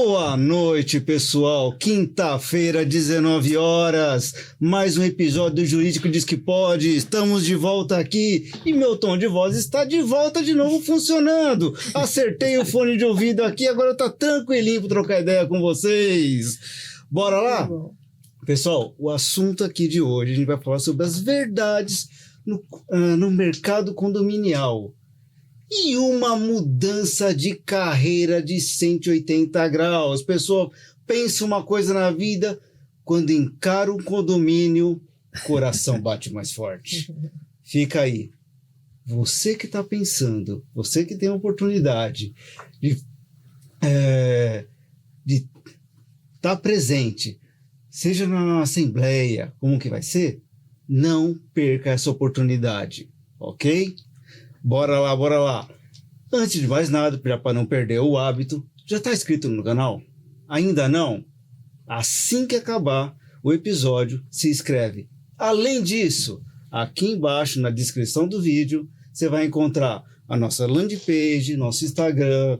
Boa noite, pessoal. Quinta-feira, 19 horas. Mais um episódio do Jurídico Diz Que Pode. Estamos de volta aqui e meu tom de voz está de volta de novo funcionando. Acertei o fone de ouvido aqui, agora tá tranquilinho para trocar ideia com vocês. Bora lá? Pessoal, o assunto aqui de hoje, a gente vai falar sobre as verdades no mercado condominial. E uma mudança de carreira de 180 graus. Pessoal, pensa uma coisa na vida, quando encara um condomínio, o coração bate mais forte. Fica aí. Você que está pensando, você que tem a oportunidade de estar presente, seja na assembleia, como que vai ser, não perca essa oportunidade, ok? Bora lá, bora lá. Antes de mais nada, já para não perder o hábito, já está inscrito no canal? Ainda não? Assim que acabar o episódio, se inscreve. Além disso, aqui embaixo na descrição do vídeo, você vai encontrar a nossa landing page, nosso Instagram,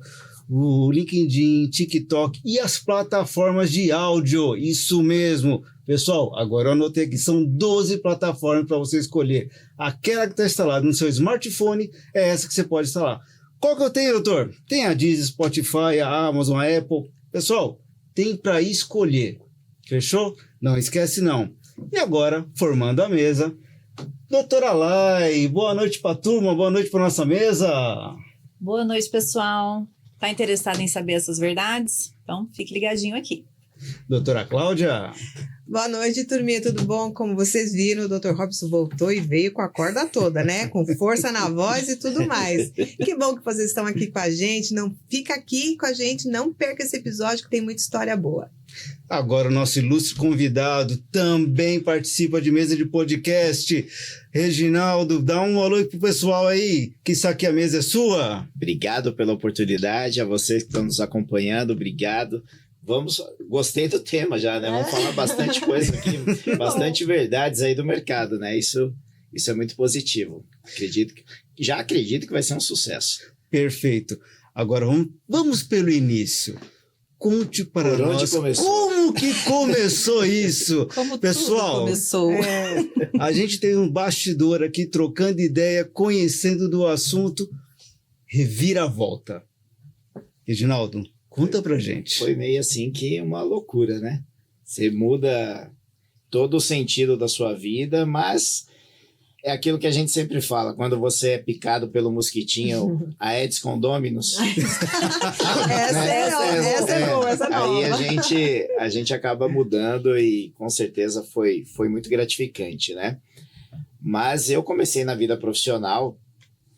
o LinkedIn, TikTok e as plataformas de áudio. Isso mesmo. Pessoal, agora eu anotei aqui, são 12 plataformas para você escolher. Aquela que está instalada no seu smartphone é essa que você pode instalar. Qual que eu tenho, doutor? Tem a Deezer, Spotify, a Amazon, a Apple. Pessoal, tem para escolher. Fechou? Não esquece não. E agora, formando a mesa, doutora Lai, boa noite para a turma, boa noite para nossa mesa. Boa noite, pessoal. Tá interessado em saber essas verdades? Então, fique ligadinho aqui. Doutora Cláudia. Boa noite, turminha, tudo bom? Como vocês viram, o Dr. Robson voltou e veio com a corda toda, né? Com força na voz e tudo mais. Que bom que vocês estão aqui com a gente. Não fica aqui com a gente, não perca esse episódio que tem muita história boa. Agora o nosso ilustre convidado também participa de mesa de podcast. Reginaldo, dá um alô pro pessoal aí, que isso aqui a mesa é sua. Obrigado pela oportunidade, a vocês que estão nos acompanhando, obrigado. Gostei do tema já, né? Vamos falar bastante coisa aqui, bastante verdades aí do mercado, né? Isso é muito positivo. Acredito que vai ser um sucesso. Perfeito. Agora vamos pelo início. Conte para nós como que começou isso. Como pessoal, tudo começou. A gente tem um bastidor aqui, trocando ideia, conhecendo do assunto. Reviravolta. Reginaldo, conta pra gente. Foi meio assim que uma loucura, né? Você muda todo o sentido da sua vida, mas é aquilo que a gente sempre fala, quando você é picado pelo mosquitinho, Aedes condominus. Essa é boa, essa é nova. Aí a gente acaba mudando e com certeza foi muito gratificante, né? Mas eu comecei na vida profissional,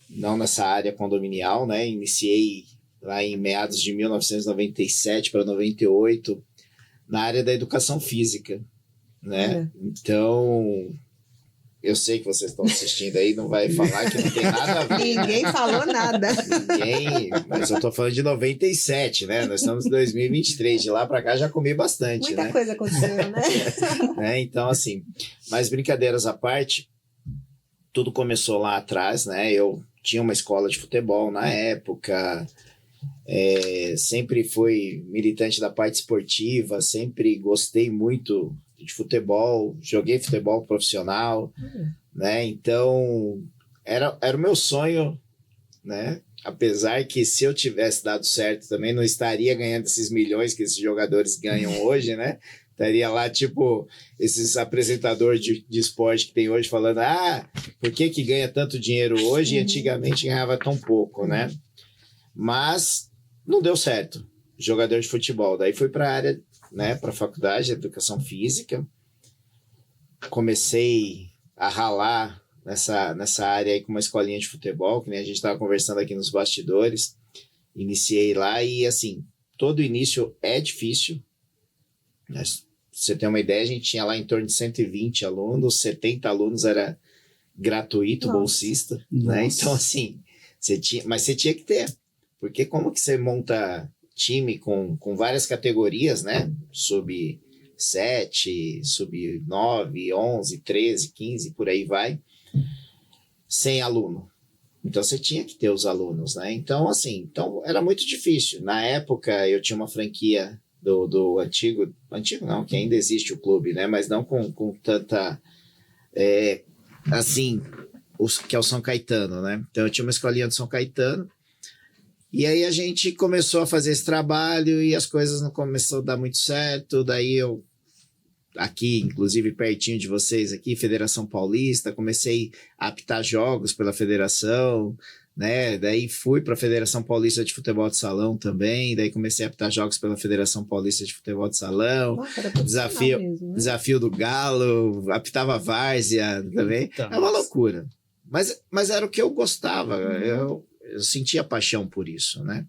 não nessa área condominial, né? Iniciei lá em meados de 1997 para 98, na área da educação física, né? Então, eu sei que vocês estão assistindo aí, não vai falar que não tem nada a ver. Ninguém falou nada. Mas eu tô falando de 97, né? Nós estamos em 2023, de lá para cá já comi bastante, Muita né? coisa aconteceu, né? Então, assim, mas brincadeiras à parte, tudo começou lá atrás, né? Eu tinha uma escola de futebol na época, sempre fui militante da parte esportiva, sempre gostei muito de futebol, joguei futebol profissional, né? Então, era o meu sonho, né? Apesar que se eu tivesse dado certo também, não estaria ganhando esses milhões que esses jogadores ganham hoje, né? Estaria lá, tipo, esses apresentadores de esporte que tem hoje falando, por que ganha tanto dinheiro hoje e antigamente ganhava tão pouco, né? Mas não deu certo, jogador de futebol. Daí fui para a área, né, para a faculdade de educação física. Comecei a ralar nessa área aí com uma escolinha de futebol, que nem a gente estava conversando aqui nos bastidores. Iniciei lá e, assim, todo início é difícil. Pra você ter uma ideia, a gente tinha lá em torno de 120 alunos, 70 alunos era gratuito, bolsista, né? Então, assim, você tinha que ter. Porque como que você monta time com várias categorias, né? Sub 7, sub 9, 11, 13, 15, por aí vai, sem aluno, Então você tinha que ter os alunos, né? Então, assim, então era muito difícil. Na época, eu tinha uma franquia do antigo não, que ainda existe o clube, né? Mas não com tanta, assim, que é o São Caetano, né? Então eu tinha uma escolinha do São Caetano, e aí a gente começou a fazer esse trabalho e as coisas não começaram a dar muito certo, daí eu, aqui, inclusive pertinho de vocês aqui, Federação Paulista, comecei a apitar jogos pela federação, né? Daí fui para a Federação Paulista de Futebol de Salão também, daí comecei a apitar jogos pela Federação Paulista de Futebol de Salão. Nossa, era profissional mesmo, né? Desafio do Galo, apitava várzea também. Eita, é uma loucura. Mas era o que eu gostava, eu sentia paixão por isso, né?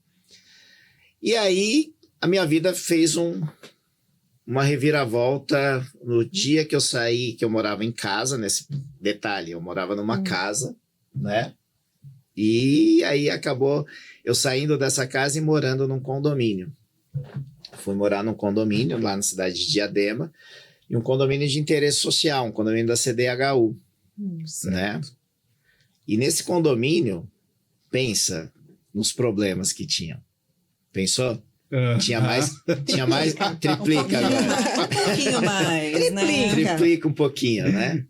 E aí a minha vida fez uma reviravolta no dia que eu saí, que eu morava em casa, nesse detalhe, eu morava numa casa, né? E aí acabou eu saindo dessa casa e morando num condomínio. Fui morar num condomínio lá na cidade de Diadema, e um condomínio de interesse social, um condomínio da CDHU, né? E nesse condomínio, pensa nos problemas que tinham. Pensou? Tinha mais, triplica agora. Um pouquinho mais, né? Triplica um pouquinho, né?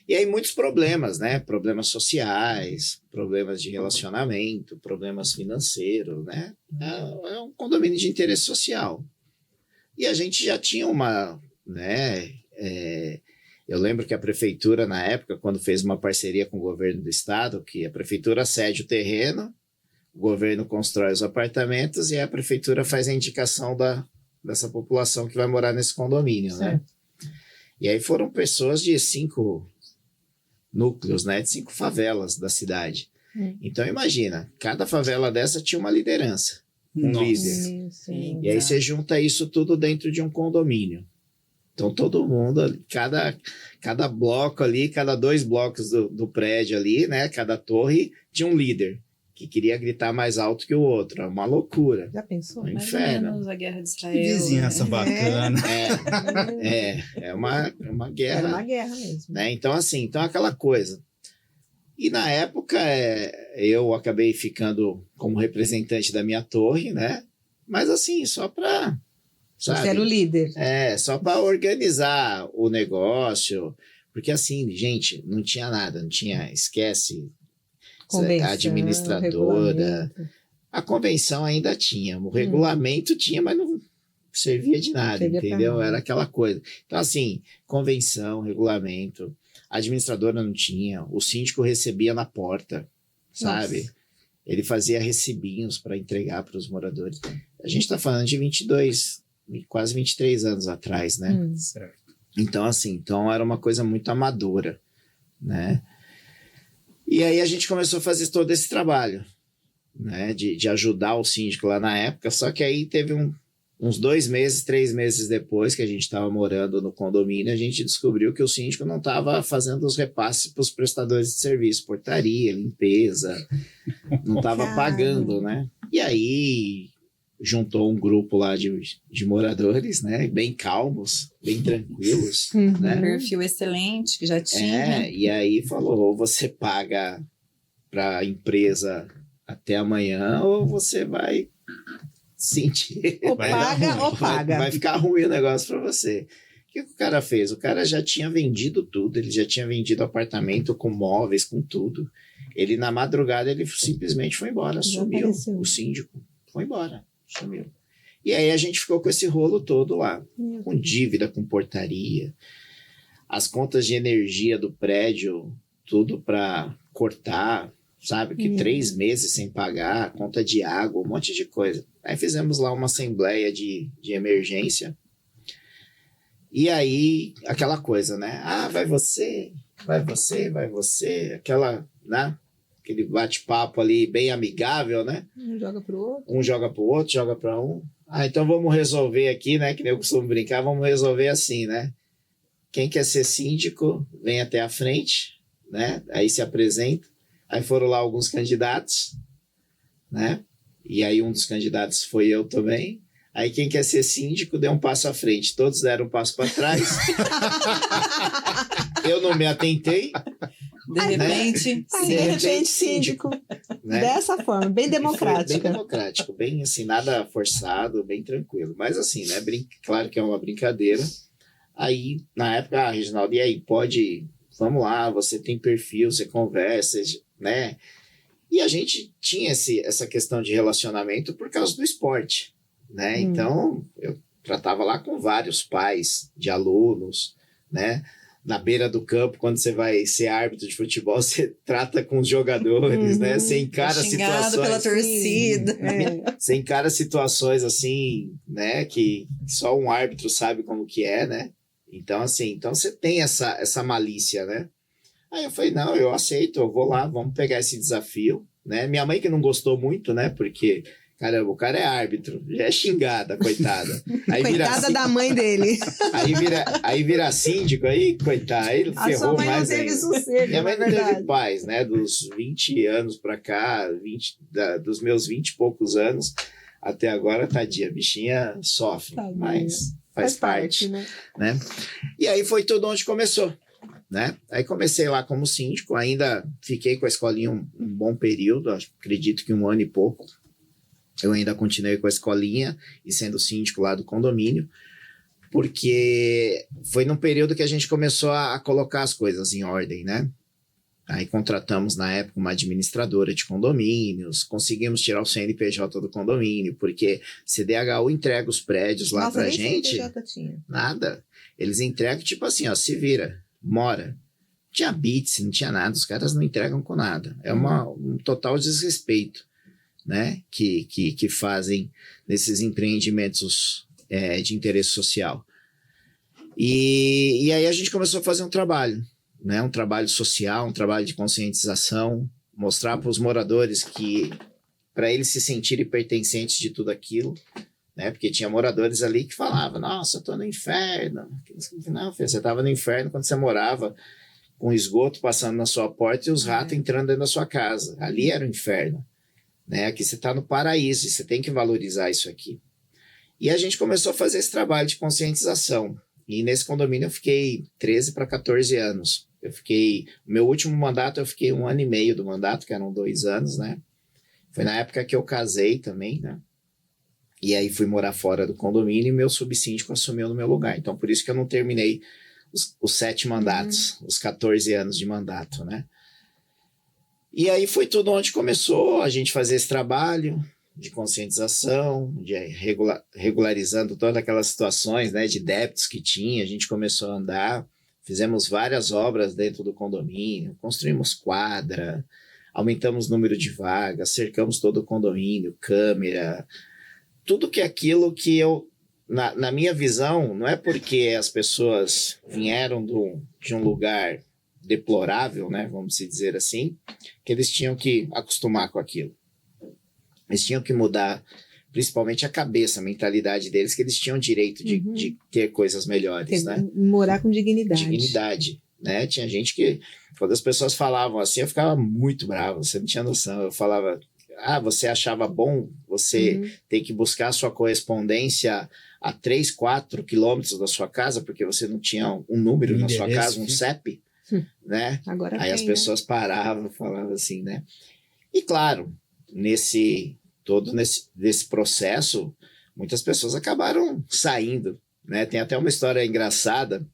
E aí muitos problemas, né? Problemas sociais, problemas de relacionamento, problemas financeiros, né? É um condomínio de interesse social. E a gente já tinha uma, né? Eu lembro que a prefeitura, na época, quando fez uma parceria com o governo do estado, que a prefeitura cede o terreno, o governo constrói os apartamentos e a prefeitura faz a indicação dessa população que vai morar nesse condomínio, né? E aí foram pessoas de 5 núcleos, né? De 5 favelas da cidade. Então imagina, cada favela dessa tinha uma liderança, um líder. Sim. E aí você junta isso tudo dentro de um condomínio. Então todo mundo, cada bloco ali, cada 2 blocos do prédio ali, né? Cada torre tinha um líder que queria gritar mais alto que o outro. É uma loucura. Já pensou? Um Mais inferno. ou menos a Guerra de Israel. Que vizinhança bacana. É uma guerra. Era uma guerra mesmo. Né? Então, assim, então aquela coisa. E na época eu acabei ficando como representante da minha torre, né? Mas assim, só para... Você era o líder. Só para organizar o negócio. Porque assim, gente, não tinha nada, não tinha, esquece, Convenção, a administradora. regulamento. A convenção ainda tinha, o regulamento tinha, mas não servia de nada, Servia pra entendeu? nada. Era aquela coisa. Então, assim, convenção, regulamento, a administradora não tinha, o síndico recebia na porta, sabe? Nossa. Ele fazia recibinhos para entregar para os moradores. A gente está falando de 22, quase 23 anos atrás, né? Certo. Então, assim, então era uma coisa muito amadora, né? E aí a gente começou a fazer todo esse trabalho, né? De ajudar o síndico lá na época, só que aí teve uns 2 meses, 3 meses depois que a gente estava morando no condomínio, a gente descobriu que o síndico não estava fazendo os repasses para os prestadores de serviço, portaria, limpeza, não estava pagando, né? E aí juntou um grupo lá de moradores, né? Bem calmos, bem tranquilos, né? Perfil excelente que já tinha. E aí falou, ou você paga para a empresa até amanhã, ou você vai sentir... Ou Vai dar paga ruim. ou paga. Vai ficar ruim o negócio para você. O que o cara fez? O cara já tinha vendido tudo, ele já tinha vendido apartamento com móveis, com tudo. Ele, na madrugada, ele simplesmente foi embora, sumiu. Desapareceu. O síndico foi embora, sumiu. E aí a gente ficou com esse rolo todo lá, com dívida, com portaria, as contas de energia do prédio, tudo para cortar, sabe? Que 3 meses sem pagar, conta de água, um monte de coisa. Aí fizemos lá uma assembleia de emergência. E aí, aquela coisa, né? Ah, vai você, aquela, né? Aquele bate-papo ali bem amigável, né? Um joga pro outro. Um joga pro outro, joga para um. Ah, então vamos resolver aqui, né? Que nem eu costumo brincar, vamos resolver assim, né? Quem quer ser síndico, vem até a frente, né? Aí se apresenta. Aí foram lá alguns candidatos, né? E aí um dos candidatos foi eu também. Aí quem quer ser síndico deu um passo à frente. Todos deram um passo para trás. Eu não me atentei. De repente, Aí, De de repente, repente, síndico. né? Dessa forma, bem E foi democrática. bem democrático, bem assim, nada forçado, bem tranquilo. Mas assim, né? Claro que é uma brincadeira. Aí, na época, Reginaldo, e aí, vamos lá, você tem perfil, você conversa, né? E a gente tinha essa questão de relacionamento por causa do esporte, né? Então, eu tratava lá com vários pais de alunos, né? Na beira do campo, quando você vai ser árbitro de futebol, você trata com os jogadores, né? Você encara xingado pela situações... torcida. Você encara situações assim, né? Que só um árbitro sabe como que é, né? Então, assim, então você tem essa malícia, né? Aí eu falei, não, eu aceito, eu vou lá, vamos pegar esse desafio, né? Minha mãe que não gostou muito, né? Porque, caramba, o cara é árbitro, já é xingada, coitada. Aí Coitada da mãe dele. aí vira síndico, aí, coitada, aí A sua ferrou mãe não mais teve ainda. sossego, Minha mãe na não teve verdade. paz, né? Dos 20 anos pra cá, dos meus 20 e poucos anos, até agora, tadinha, a bichinha sofre, Tadinha. mas faz parte, né? né? E aí foi tudo onde começou, né? Aí comecei lá como síndico, ainda fiquei com a escolinha um bom período, acredito que 1 ano e pouco. Eu ainda continuei com a escolinha e sendo síndico lá do condomínio, porque foi num período que a gente começou a colocar as coisas em ordem, né? Aí contratamos, na época, uma administradora de condomínios, conseguimos tirar o CNPJ do condomínio, porque CDHU entrega os prédios lá Nossa, pra nem gente, CNPJ tinha. nada. Eles entregam tipo assim, ó, se vira, mora. Não tinha bits, não tinha nada, os caras não entregam com nada. É um total desrespeito, né, que fazem nesses empreendimentos de interesse social. E aí a gente começou a fazer um trabalho, né, um trabalho social, um trabalho de conscientização, mostrar para os moradores que, para eles se sentirem pertencentes de tudo aquilo, né, porque tinha moradores ali que falavam, nossa, eu tô no inferno. Não, filho, você estava no inferno quando você morava com esgoto passando na sua porta e os ratos entrando dentro da sua casa. Ali era o inferno, né? Aqui você está no paraíso e você tem que valorizar isso aqui. E a gente começou a fazer esse trabalho de conscientização. E nesse condomínio eu fiquei 13 para 14 anos. Meu último mandato eu fiquei 1 ano e meio do mandato, que eram 2 anos, né? Foi na época que eu casei também, né? E aí fui morar fora do condomínio e meu subsíndico assumiu no meu lugar. Então por isso que eu não terminei os 7 mandatos, os 14 anos de mandato, né? E aí foi tudo onde começou a gente fazer esse trabalho de conscientização, de regularizando todas aquelas situações, né, de débitos que tinha. A gente começou a andar, fizemos várias obras dentro do condomínio, construímos quadra, aumentamos o número de vagas, cercamos todo o condomínio, câmera, tudo que é aquilo que eu, na minha visão, não é porque as pessoas vieram de um lugar deplorável, né, vamos dizer assim, que eles tinham que acostumar com aquilo. Eles tinham que mudar, principalmente a cabeça, a mentalidade deles, que eles tinham direito de ter coisas melhores, né? Morar com dignidade. Dignidade, né? Tinha gente que, quando as pessoas falavam assim, eu ficava muito bravo, você não tinha noção. Eu falava, você achava bom você ter que buscar a sua correspondência a 3, 4 quilômetros da sua casa, porque você não tinha um número na sua casa, um CEP, né? Agora aí tem, as pessoas paravam, falavam assim, né? E claro, nesse processo, muitas pessoas acabaram saindo, né? Tem até uma história engraçada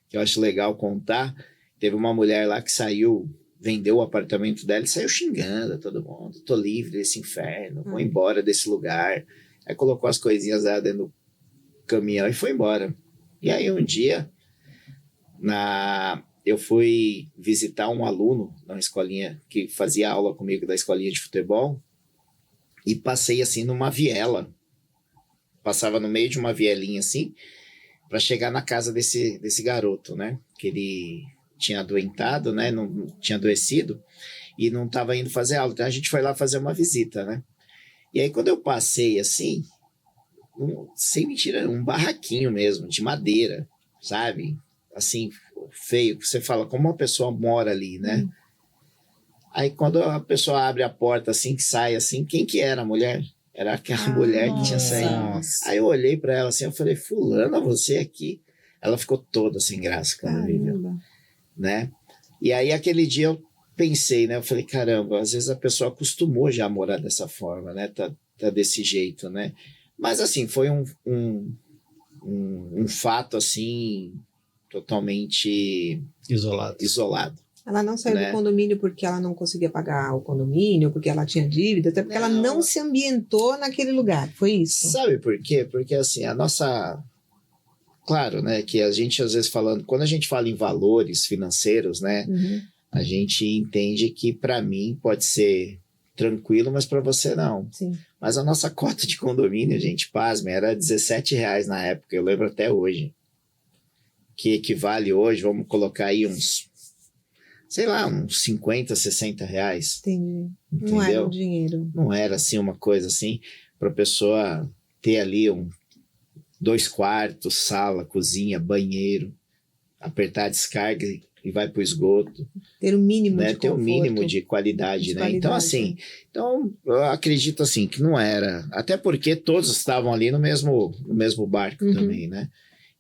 que eu acho legal contar. Teve uma mulher lá que saiu, vendeu o apartamento dela e saiu xingando a todo mundo. Tô livre desse inferno, vou embora desse lugar. Aí colocou as coisinhas lá dentro do caminhão e foi embora. E aí um dia, eu fui visitar um aluno na escolinha que fazia aula comigo da escolinha de futebol e passei assim numa viela. Passava no meio de uma vielinha assim para chegar na casa desse garoto, né? Que ele tinha adoentado, né? Não tinha adoecido e não estava indo fazer aula. Então a gente foi lá fazer uma visita, né? E aí quando eu passei assim, sem mentira, um barraquinho mesmo, de madeira, sabe? Assim, feio, que você fala, como uma pessoa mora ali, né? Aí quando a pessoa abre a porta assim, que sai assim, quem que era a mulher? Era aquela mulher que tinha saído. Nossa. Aí eu olhei para ela assim, eu falei, fulana, você aqui? Ela ficou toda sem graça quando me viu, né? E aí, aquele dia, eu pensei, né? Eu falei, caramba, às vezes a pessoa acostumou já a morar dessa forma, né? Tá desse jeito, né? Mas, assim, foi um fato, assim, totalmente isolado. Ela não saiu Né? do condomínio porque ela não conseguia pagar o condomínio, porque ela tinha dívida, até porque ela não se ambientou naquele lugar. Foi isso. Sabe por quê? Porque, assim, a nossa... Claro, né, que a gente, às vezes, quando a gente fala em valores financeiros, né, a gente entende que, para mim, pode ser tranquilo, mas para você não. Sim. Mas a nossa cota de condomínio, gente, pasme, era R$17 na época, eu lembro até hoje. Que equivale hoje, vamos colocar aí uns 50, R$60. Entendi. Entendeu? Não era um dinheiro. Não era, assim, uma coisa assim, para a pessoa ter ali 2 quartos, sala, cozinha, banheiro, apertar a descarga e vai para o esgoto. Ter o mínimo né? de Ter o conforto. mínimo de qualidade, né? Então, assim, eu acredito assim que não era, até porque todos estavam ali no mesmo barco também, né?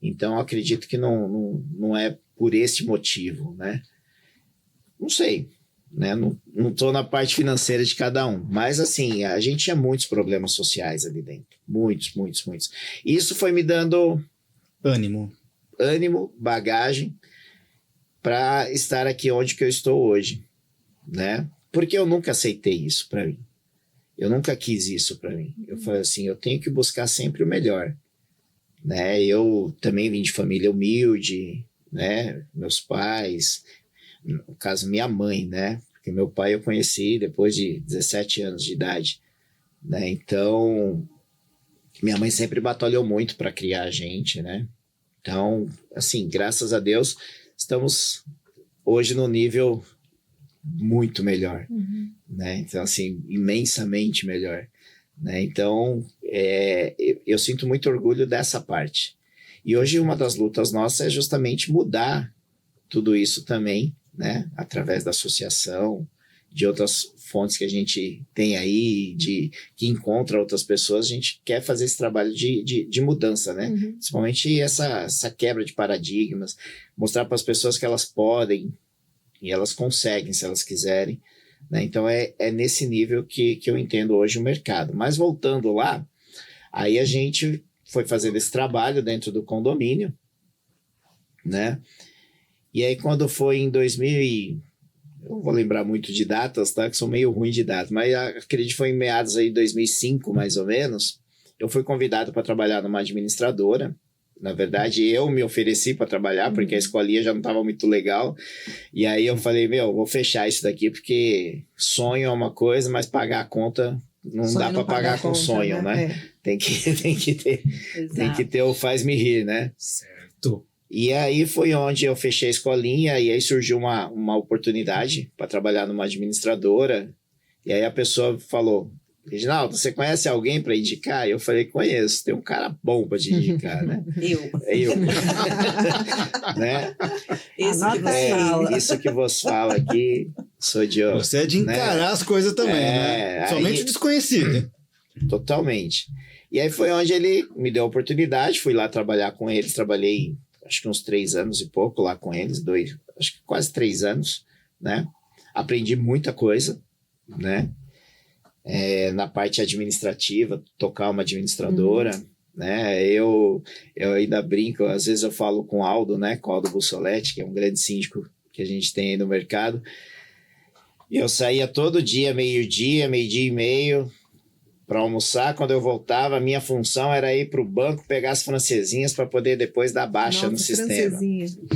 Então, eu acredito que não é por esse motivo, né? Não sei, né? Não estou na parte financeira de cada um, mas assim, a gente tinha muitos problemas sociais ali dentro, muitos. E isso foi me dando Ânimo, bagagem para estar aqui onde que eu estou hoje, né? Porque eu nunca aceitei isso para mim. Eu nunca quis isso para mim. Eu falei assim, eu tenho que buscar sempre o melhor, né? Eu também vim de família humilde, né? Meus pais, no caso minha mãe, né? Porque meu pai eu conheci depois de 17 anos de idade, né? Então, minha mãe sempre batalhou muito para criar a gente, né? Então, assim, graças a Deus, estamos hoje no nível muito melhor, né? Então, assim, imensamente melhor, né? Então, eu sinto muito orgulho dessa parte. E hoje uma das lutas nossas é justamente mudar tudo isso também, né? Através da associação, de outras fontes que a gente tem aí, que encontra outras pessoas, a gente quer fazer esse trabalho de mudança, né? Principalmente essa quebra de paradigmas, mostrar para as pessoas que elas podem e elas conseguem, se elas quiserem, né? Então, é nesse nível que eu entendo hoje o mercado. Mas voltando lá, aí a gente foi fazendo esse trabalho dentro do condomínio, né? E aí, quando foi em 2000 eu não vou lembrar muito de datas, tá? Que sou meio ruim de datas, mas acredito que foi em meados aí de 2005, mais ou menos. Eu fui convidado para trabalhar numa administradora. Na verdade, eu me ofereci para trabalhar, porque a escolinha já não estava muito legal. E aí eu falei, vou fechar isso daqui, porque sonho é uma coisa, mas pagar a conta não sonho dá para pagar com sonho, né? Tem que ter o faz-me rir, né? Certo. E aí foi onde eu fechei a escolinha e aí surgiu uma oportunidade para trabalhar numa administradora. E aí a pessoa falou, Reginaldo, você conhece alguém para indicar? E eu falei, conheço, tem um cara bom para te indicar, né? Eu. Né? Isso que você fala aqui, sou de... Você é de encarar as coisas também, né? Somente o desconhecido. Totalmente. E aí foi onde ele me deu a oportunidade, fui lá trabalhar com eles, trabalhei acho que uns 3 anos e pouco lá com eles, acho que quase 3 anos, né? Aprendi muita coisa, né? Na parte administrativa, tocar uma administradora, né? Eu ainda brinco, às vezes eu falo com o Aldo, né? Com o Aldo Bussoletti, que é um grande síndico que a gente tem aí no mercado. E eu saía todo dia, meio-dia e meio, para almoçar. Quando eu voltava, a minha função era ir para o banco, pegar as francesinhas para poder depois dar baixa no sistema.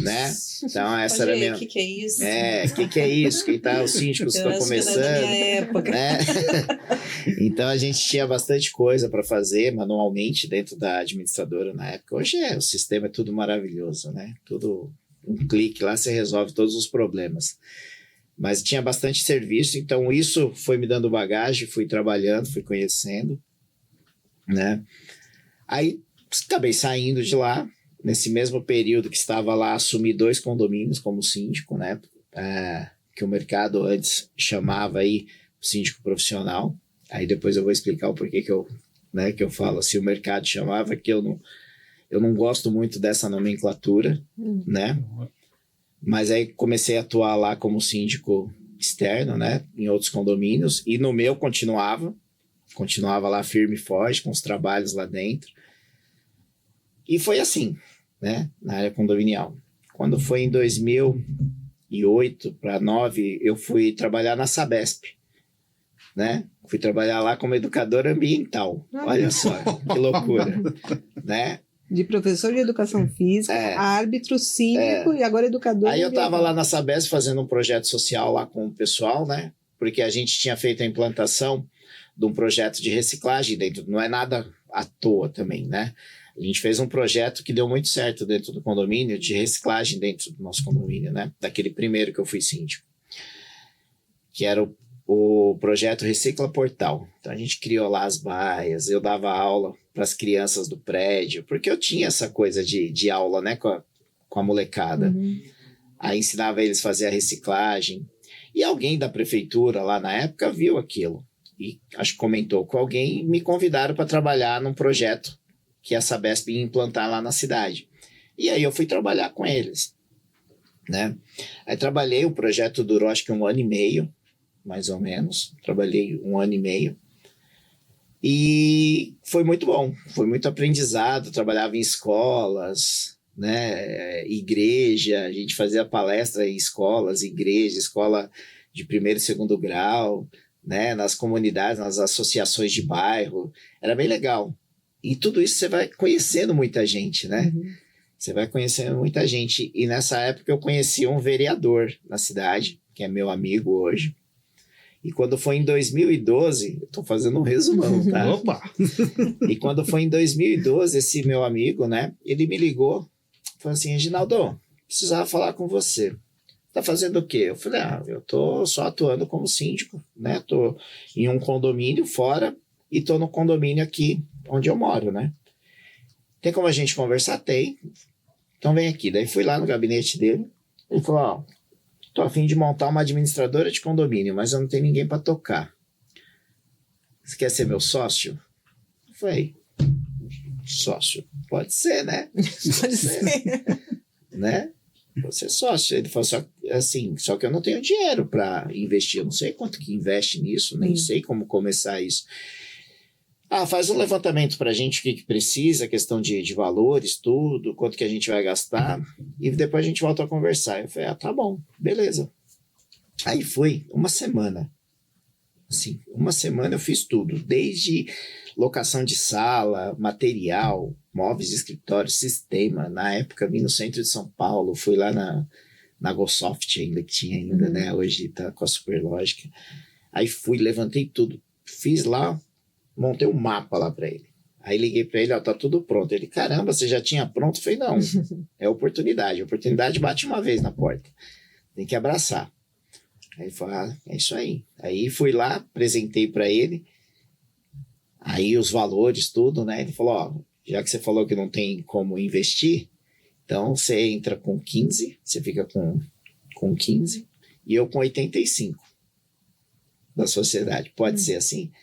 Né? Então, essa era a minha... O que é isso? Que é isso? Quem tá, os síndicos estão começando. Da minha época. Né? Então, a gente tinha bastante coisa para fazer manualmente dentro da administradora na época. Hoje o sistema é tudo maravilhoso, né? Tudo um clique lá, você resolve todos os problemas. Mas tinha bastante serviço, então isso foi me dando bagagem, fui trabalhando, fui conhecendo, né? Aí acabei saindo de lá, nesse mesmo período que estava lá, assumi 2 condomínios como síndico, né? Que o mercado antes chamava aí síndico profissional. Aí depois eu vou explicar o porquê que eu falo assim, o mercado chamava, que eu não gosto muito dessa nomenclatura, né? Mas aí comecei a atuar lá como síndico externo, né? Em outros condomínios. E no meu continuava lá firme e forte, com os trabalhos lá dentro. E foi assim, né? Na área condominial. Quando foi em 2008 para 2009, eu fui trabalhar na Sabesp, né? Fui trabalhar lá como educador ambiental. Olha só, que loucura, né? De professor de educação física, árbitro, síndico e agora educador. Aí eu estava lá na Sabesp fazendo um projeto social lá com o pessoal, né? Porque a gente tinha feito a implantação de um projeto de reciclagem dentro, não é nada à toa também, né? A gente fez um projeto que deu muito certo dentro do condomínio, de reciclagem dentro do nosso condomínio, né? Daquele primeiro que eu fui síndico. Que era o projeto Recicla Portal. Então a gente criou lá as baias, eu dava aula para as crianças do prédio, porque eu tinha essa coisa de aula, né? Com a molecada. Uhum. Aí ensinava eles a fazer a reciclagem. E alguém da prefeitura lá na época viu aquilo. E acho que comentou com alguém e me convidaram para trabalhar num projeto que a Sabesp ia implantar lá na cidade. E aí eu fui trabalhar com eles, né? Aí trabalhei, o projeto durou acho que 1 ano e meio, mais ou menos. Trabalhei 1 ano e meio. E foi muito bom, foi muito aprendizado. Trabalhava em escolas, né? Igreja, a gente fazia palestra em escolas, igreja, escola de 1º e 2º grau, né? Nas comunidades, nas associações de bairro. Era bem legal. E tudo isso você vai conhecendo muita gente, né? Uhum. Você vai conhecendo muita gente. E nessa época eu conheci um vereador na cidade, que é meu amigo hoje. E quando foi em 2012, eu tô fazendo um resumão, tá? Opa! E quando foi em 2012, esse meu amigo, né? Ele me ligou, falou assim, Reginaldo, precisava falar com você. Tá fazendo o quê? Eu falei, eu tô só atuando como síndico, né? Tô em um condomínio fora e tô no condomínio aqui onde eu moro, né? Tem como a gente conversar? Tem. Então vem aqui. Daí fui lá no gabinete dele. Ele falou, tô a fim de montar uma administradora de condomínio, mas eu não tenho ninguém para tocar. Você quer ser meu sócio? Eu falei, sócio? Pode ser, né? Pode ser. Né? Você é sócio. Ele falou, só que eu não tenho dinheiro para investir. Eu não sei quanto que investe nisso, nem sei como começar isso. Faz um levantamento para a gente, o que precisa, questão de valores, tudo, quanto que a gente vai gastar, e depois a gente volta a conversar. Eu falei, tá bom, beleza. Aí foi uma semana. Assim, uma semana eu fiz tudo, desde locação de sala, material, móveis de escritório, sistema. Na época vim no centro de São Paulo, fui lá na GoSoft ainda, que tinha ainda, né? Hoje tá com a Superlógica. Aí fui, levantei tudo, fiz lá, montei um mapa lá para ele. Aí liguei para ele, tá tudo pronto. Ele, caramba, você já tinha pronto? Eu falei, não, é oportunidade. Oportunidade bate uma vez na porta. Tem que abraçar. Aí ele falou, é isso aí. Aí fui lá, apresentei para ele. Aí os valores, tudo, né? Ele falou, já que você falou que não tem como investir, então você entra com 15, você fica com 15, e eu com 85 da sociedade. Pode ser assim?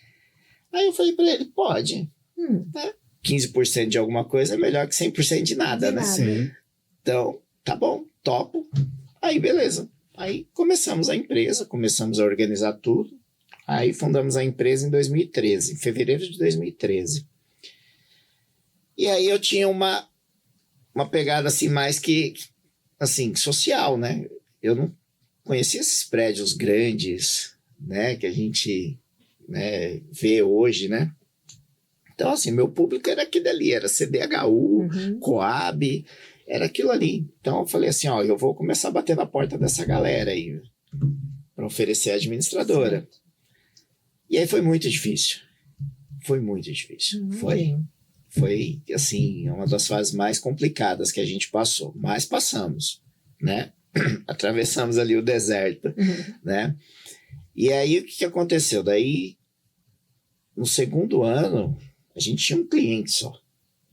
Aí eu falei para ele, pode. Né? 15% de alguma coisa é melhor que 100% de nada, né? Sim. Então, tá bom, topo. Aí, beleza. Aí começamos a empresa, começamos a organizar tudo. Aí fundamos a empresa em 2013, em fevereiro de 2013. E aí eu tinha uma pegada assim, mais que, assim, social, né? Eu não conhecia esses prédios grandes, né? Que a gente... né, ver hoje, né? Então, assim, meu público era aquilo ali, era CDHU, Coab, era aquilo ali. Então, eu falei assim, eu vou começar a bater na porta dessa galera aí, para oferecer a administradora. Certo. E aí foi muito difícil. Foi muito difícil. Foi, assim, uma das fases mais complicadas que a gente passou. Mas passamos, né? Atravessamos ali o deserto, né? E aí, o que aconteceu? Daí, no segundo ano, a gente tinha um cliente só.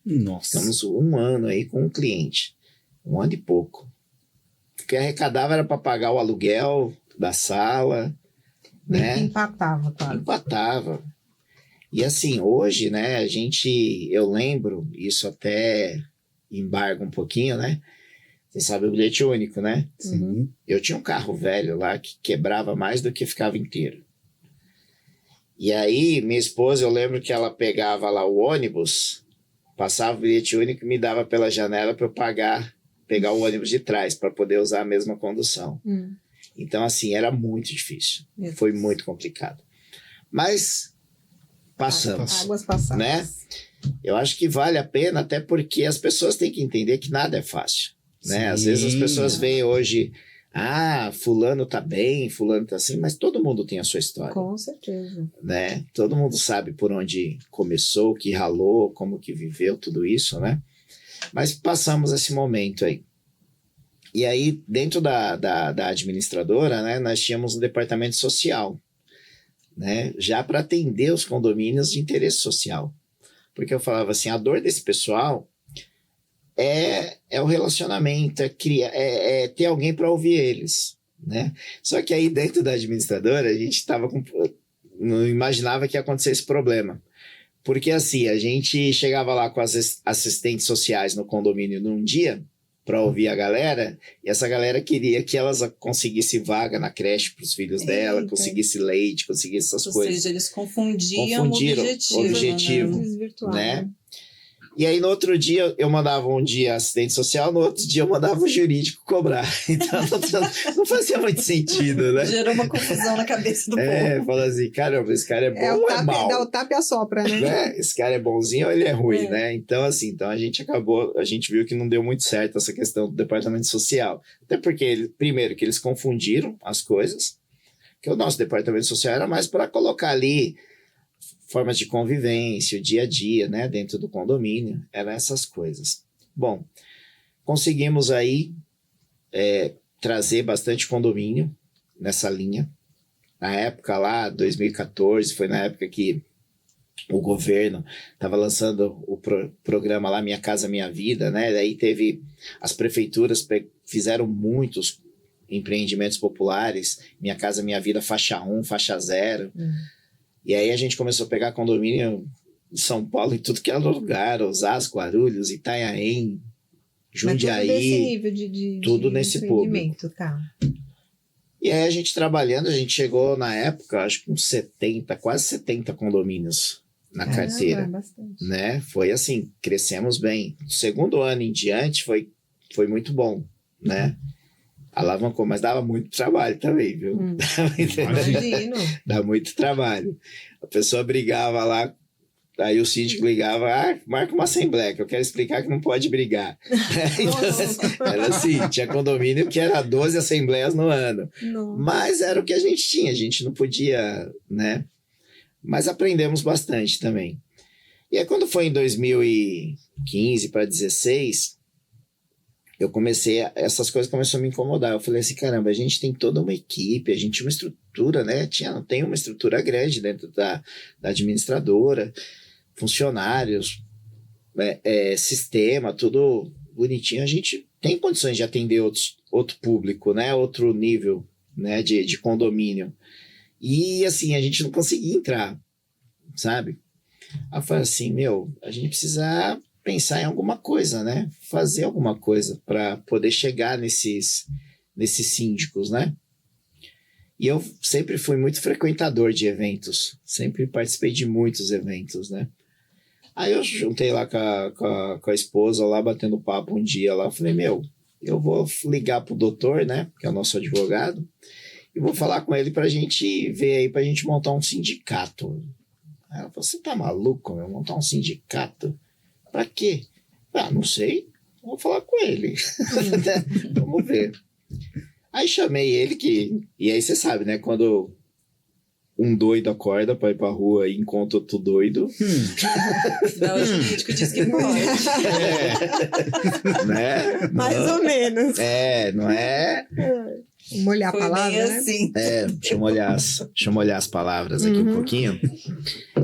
Nossa. Ficamos 1 ano aí com um cliente. 1 ano e pouco. O que arrecadava era para pagar o aluguel da sala, né? Empatava, claro. Empatava. E assim, hoje, né, eu lembro, isso até embarga um pouquinho, né? Você sabe o bilhete único, né? Sim. Eu tinha um carro velho lá que quebrava mais do que ficava inteiro. E aí, minha esposa, eu lembro que ela pegava lá o ônibus, passava o bilhete único e me dava pela janela para eu pegar o ônibus de trás, para poder usar a mesma condução. Então, assim, era muito difícil. Meu Foi Deus. muito complicado. Mas passamos, Águas passadas. né? Eu acho que vale a pena, até porque as pessoas têm que entender que nada é fácil, né? Às vezes as Sim. pessoas veem hoje, fulano tá bem, fulano tá assim, mas todo mundo tem a sua história, Com certeza. né? Todo mundo sabe por onde começou, que ralou, como que viveu tudo isso, né? Mas passamos esse momento aí. E aí, dentro da administradora, né, nós tínhamos um departamento social, né? Já para atender os condomínios de interesse social. Porque eu falava assim, a dor desse pessoal é o relacionamento, é ter alguém para ouvir eles, né? Só que aí dentro da administradora a gente não imaginava que ia acontecer esse problema. Porque assim, a gente chegava lá com as assistentes sociais no condomínio num dia para ouvir a galera, e essa galera queria que elas conseguissem vaga na creche para os filhos dela, Eita. conseguisse leite, conseguisse essas Ou coisas. seja, eles confundiam Confundiram o o objetivo. né? Desvirtuado. Né? E aí no outro dia eu mandava um dia assistente social, no outro dia eu mandava o jurídico cobrar. Então não fazia muito sentido, né? Gerou uma confusão na cabeça do povo. Fala assim, caramba, esse cara é bom É o ou é tapa, mal? dá o tapa e a sopra, né? Né? Esse cara é bonzinho ou ele é ruim, né? Então, assim, a gente viu que não deu muito certo essa questão do departamento social. Até porque, primeiro, que eles confundiram as coisas, que o nosso departamento social era mais para colocar ali formas de convivência, o dia a dia, né, dentro do condomínio, eram essas coisas. Bom, conseguimos aí trazer bastante condomínio nessa linha. Na época lá, 2014, foi na época que o governo estava lançando o programa lá Minha Casa Minha Vida, né? Daí teve as prefeituras fizeram muitos empreendimentos populares, Minha Casa Minha Vida faixa 1, faixa 0. E aí a gente começou a pegar condomínio em São Paulo, em tudo que era lugar, Osasco, Guarulhos, Itanhaém, Jundiaí. Mas tudo nesse nível de tudo nesse empreendimento, tá? E aí a gente trabalhando, a gente chegou na época, acho que uns 70, quase 70 condomínios na carteira, Bastante. né? Foi assim, crescemos bem. O segundo ano em diante foi muito bom, né? Alavancou, mas dava muito trabalho também, viu? Imagino. Dá muito trabalho. A pessoa brigava lá, aí o síndico ligava, marca uma assembleia, que eu quero explicar que não pode brigar. Então, era assim, tinha condomínio que era 12 assembleias no ano. Não. Mas era o que a gente não podia, né? Mas aprendemos bastante também. E aí quando foi em 2015 para 2016, essas coisas começaram a me incomodar. Eu falei assim, caramba, a gente tem toda uma equipe, a gente tinha uma estrutura, né? Tem uma estrutura grande dentro da administradora, funcionários, sistema, tudo bonitinho. A gente tem condições de atender outro público, né? Outro nível, né? de condomínio. E assim, a gente não conseguia entrar, sabe? Aí eu falei assim, a gente precisa pensar em alguma coisa, né? Fazer alguma coisa para poder chegar nesses síndicos, né? E eu sempre fui muito frequentador de eventos, sempre participei de muitos eventos, né? Aí eu juntei lá com a esposa, lá batendo papo um dia lá, falei, eu vou ligar pro doutor, né? Que é o nosso advogado, e vou falar com ele pra gente ver aí, pra gente montar um sindicato. Aí ela falou, você tá maluco, montar um sindicato? Pra quê? Não sei. Vou falar com ele. Vamos ver. Aí chamei ele E aí você sabe, né? Quando um doido acorda pra ir pra rua e encontra outro doido... O jurídico diz que pode. Né? Mais ou menos. Não é... Vamos olhar a Foi palavra, meio né? assim. Deixa eu olhar as palavras aqui um pouquinho.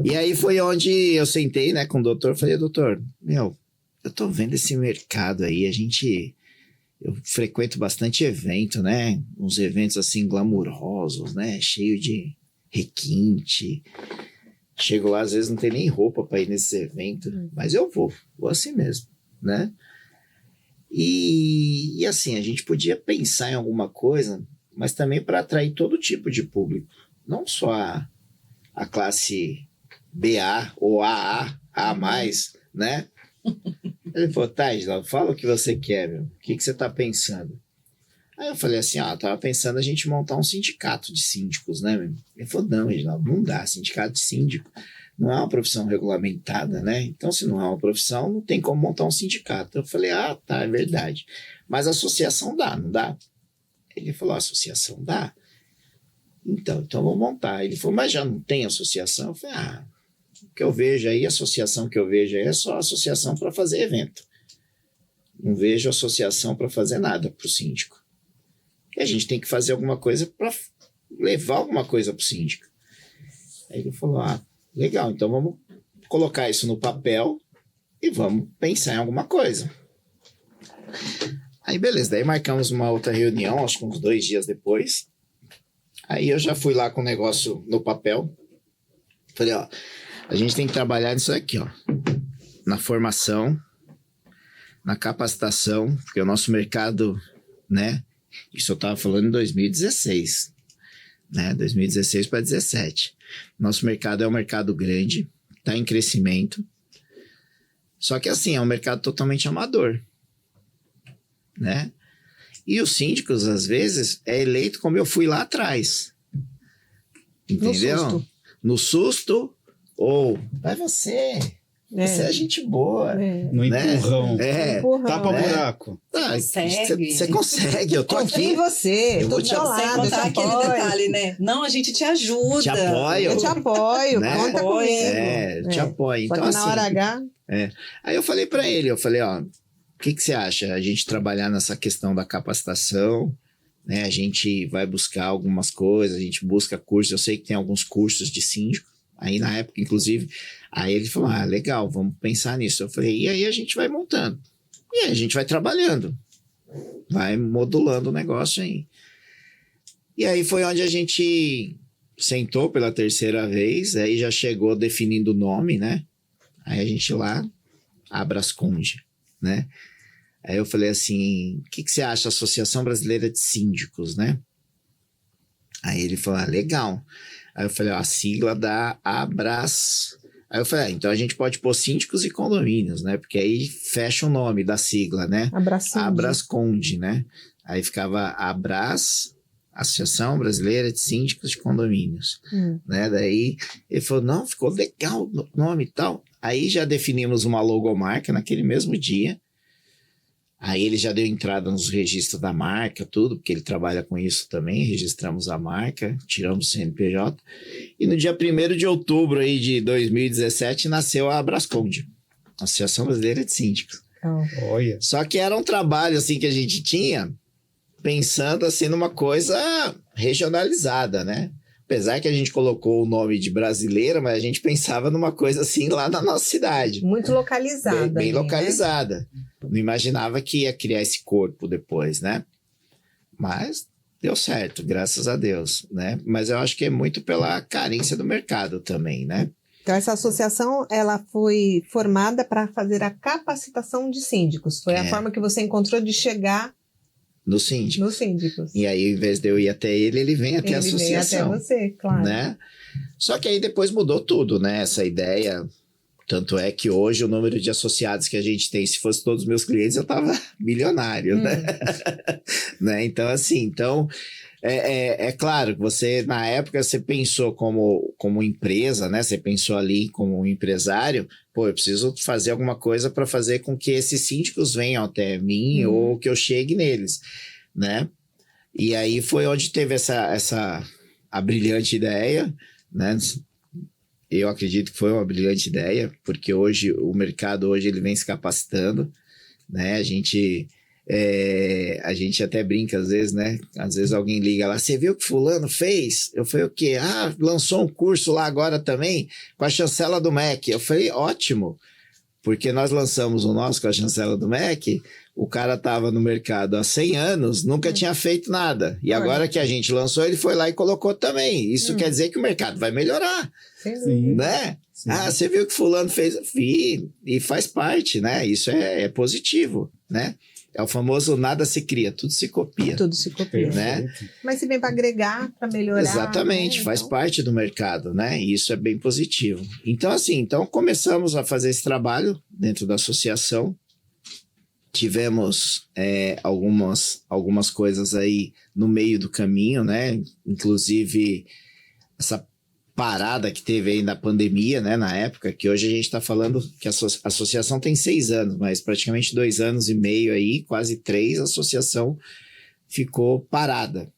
E aí foi onde eu sentei, né, com o doutor. Falei, doutor, eu tô vendo esse mercado aí. Eu frequento bastante evento, né? Uns eventos assim glamurosos, né? Cheio de requinte. Chego lá, às vezes não tem nem roupa para ir nesse evento. Mas eu vou assim mesmo, né? E assim, a gente podia pensar em alguma coisa, mas também para atrair todo tipo de público. Não só a classe BA ou AA, A+, né? Ele falou, tá, Reginaldo, fala o que você quer, meu. O que você tá pensando? Aí eu falei assim, eu tava pensando a gente montar um sindicato de síndicos, né, meu? Ele falou, não, Reginaldo, não dá, sindicato de síndico não é uma profissão regulamentada, né? Então, se não é uma profissão, não tem como montar um sindicato. Eu falei, tá, é verdade. Mas a associação dá, não dá? Ele falou, a associação dá. Então vamos montar. Ele falou, mas já não tem associação? Eu falei, o que eu vejo aí, a associação que eu vejo aí é só associação para fazer evento. Não vejo associação para fazer nada para o síndico. E a gente tem que fazer alguma coisa para levar alguma coisa para o síndico. Aí ele falou, legal, então vamos colocar isso no papel e vamos pensar em alguma coisa. Aí beleza, daí marcamos uma outra reunião, acho que uns 2 dias depois. Aí eu já fui lá com o negócio no papel. Falei, a gente tem que trabalhar nisso aqui, na formação, na capacitação, porque o nosso mercado, né, isso eu estava falando em 2016, né, 2016 para 2017. Nosso mercado é um mercado grande, está em crescimento, só que assim, é um mercado totalmente amador, né? E os síndicos, às vezes, é eleito como eu fui lá atrás, entendeu? No susto, ou vai você é gente boa. No empurrão. Tapa né? buraco. Você consegue, eu tô Confio aqui. em você, Eu vou tô te do seu Sem lado, eu te contar aquele apoio. detalhe, né? Não, a gente te ajuda. Te apoio. Eu te apoio, Né? conta comigo. Te apoio. Só Então, que na hora H... Aí eu falei pra ele, o que você acha? A gente trabalhar nessa questão da capacitação, né? A gente vai buscar algumas coisas, a gente busca cursos, eu sei que tem alguns cursos de síndico, aí na época, inclusive, aí ele falou, legal, vamos pensar nisso. Eu falei, e aí a gente vai montando. E aí a gente vai trabalhando, vai modulando o negócio aí. E aí foi onde a gente sentou pela 3ª vez, aí já chegou definindo o nome, né? Aí a gente lá, Abrasconde, né? Aí eu falei assim, o que você acha, Associação Brasileira de Síndicos, né? Aí ele falou, legal. Aí eu falei, a sigla da Abras... Aí eu falei, então a gente pode pôr síndicos e condomínios, né? Porque aí fecha o nome da sigla, né? Abrasconde, né? Aí ficava Abras, Associação Brasileira de Síndicos de Condomínios, né? Daí ele falou, não, ficou legal o nome e tal. Aí já definimos uma logomarca naquele mesmo dia. Aí ele já deu entrada nos registros da marca, tudo, porque ele trabalha com isso também. Registramos a marca, tiramos o CNPJ. E no dia 1º de outubro aí de 2017 nasceu a Abrasconde, Associação Brasileira de Síndicos. Olha. Só que era um trabalho assim que a gente tinha pensando assim numa coisa regionalizada, né? Apesar que a gente colocou o nome de brasileira, mas a gente pensava numa coisa assim lá na nossa cidade. Muito localizada. Bem né? localizada. Não imaginava que ia criar esse corpo depois, né? Mas deu certo, graças a Deus, né? Mas eu acho que é muito pela carência do mercado também, né? Então, essa associação, ela foi formada para fazer a capacitação de síndicos. Foi a forma que você encontrou de chegar nos síndicos. E aí, ao invés de eu ir até ele, ele vem até a associação. Vem até você, claro. Né? Só que aí depois mudou tudo, né? Essa ideia. Tanto é que hoje o número de associados que a gente tem, se fosse todos os meus clientes, eu tava milionário, né? Né? Então, assim, é claro que você, na época, você pensou como empresa, né? Você pensou ali como um empresário, eu preciso fazer alguma coisa para fazer com que esses síndicos venham até mim ou que eu chegue neles, né? E aí foi onde teve a brilhante ideia, né? Eu acredito que foi uma brilhante ideia, porque hoje o mercado ele vem se capacitando, né? A gente até brinca às vezes, né? Às vezes alguém liga lá, você viu o que fulano fez? Eu falei, o quê? Lançou um curso lá agora também, com a chancela do MEC. Eu falei, ótimo, porque nós lançamos o nosso com a chancela do MEC, o cara estava no mercado há 100 anos, nunca tinha feito nada. E agora que a gente lançou, ele foi lá e colocou também. Isso quer dizer que o mercado vai melhorar, Sim. né? Sim. Ah, você viu que fulano fez? Vi, e faz parte, né? Isso é positivo, né? É o famoso nada se cria, tudo se copia. Tudo se copia. Né? Mas se vem para agregar, para melhorar. Exatamente, né? faz Então, parte do mercado, né? E isso é bem positivo. Então, assim, começamos a fazer esse trabalho dentro da associação. Tivemos algumas coisas aí no meio do caminho, né? Inclusive essa parada que teve aí na pandemia, né? Na época, que hoje a gente está falando que a associação tem 6 anos, mas praticamente 2 anos e meio aí, quase 3, a associação ficou parada,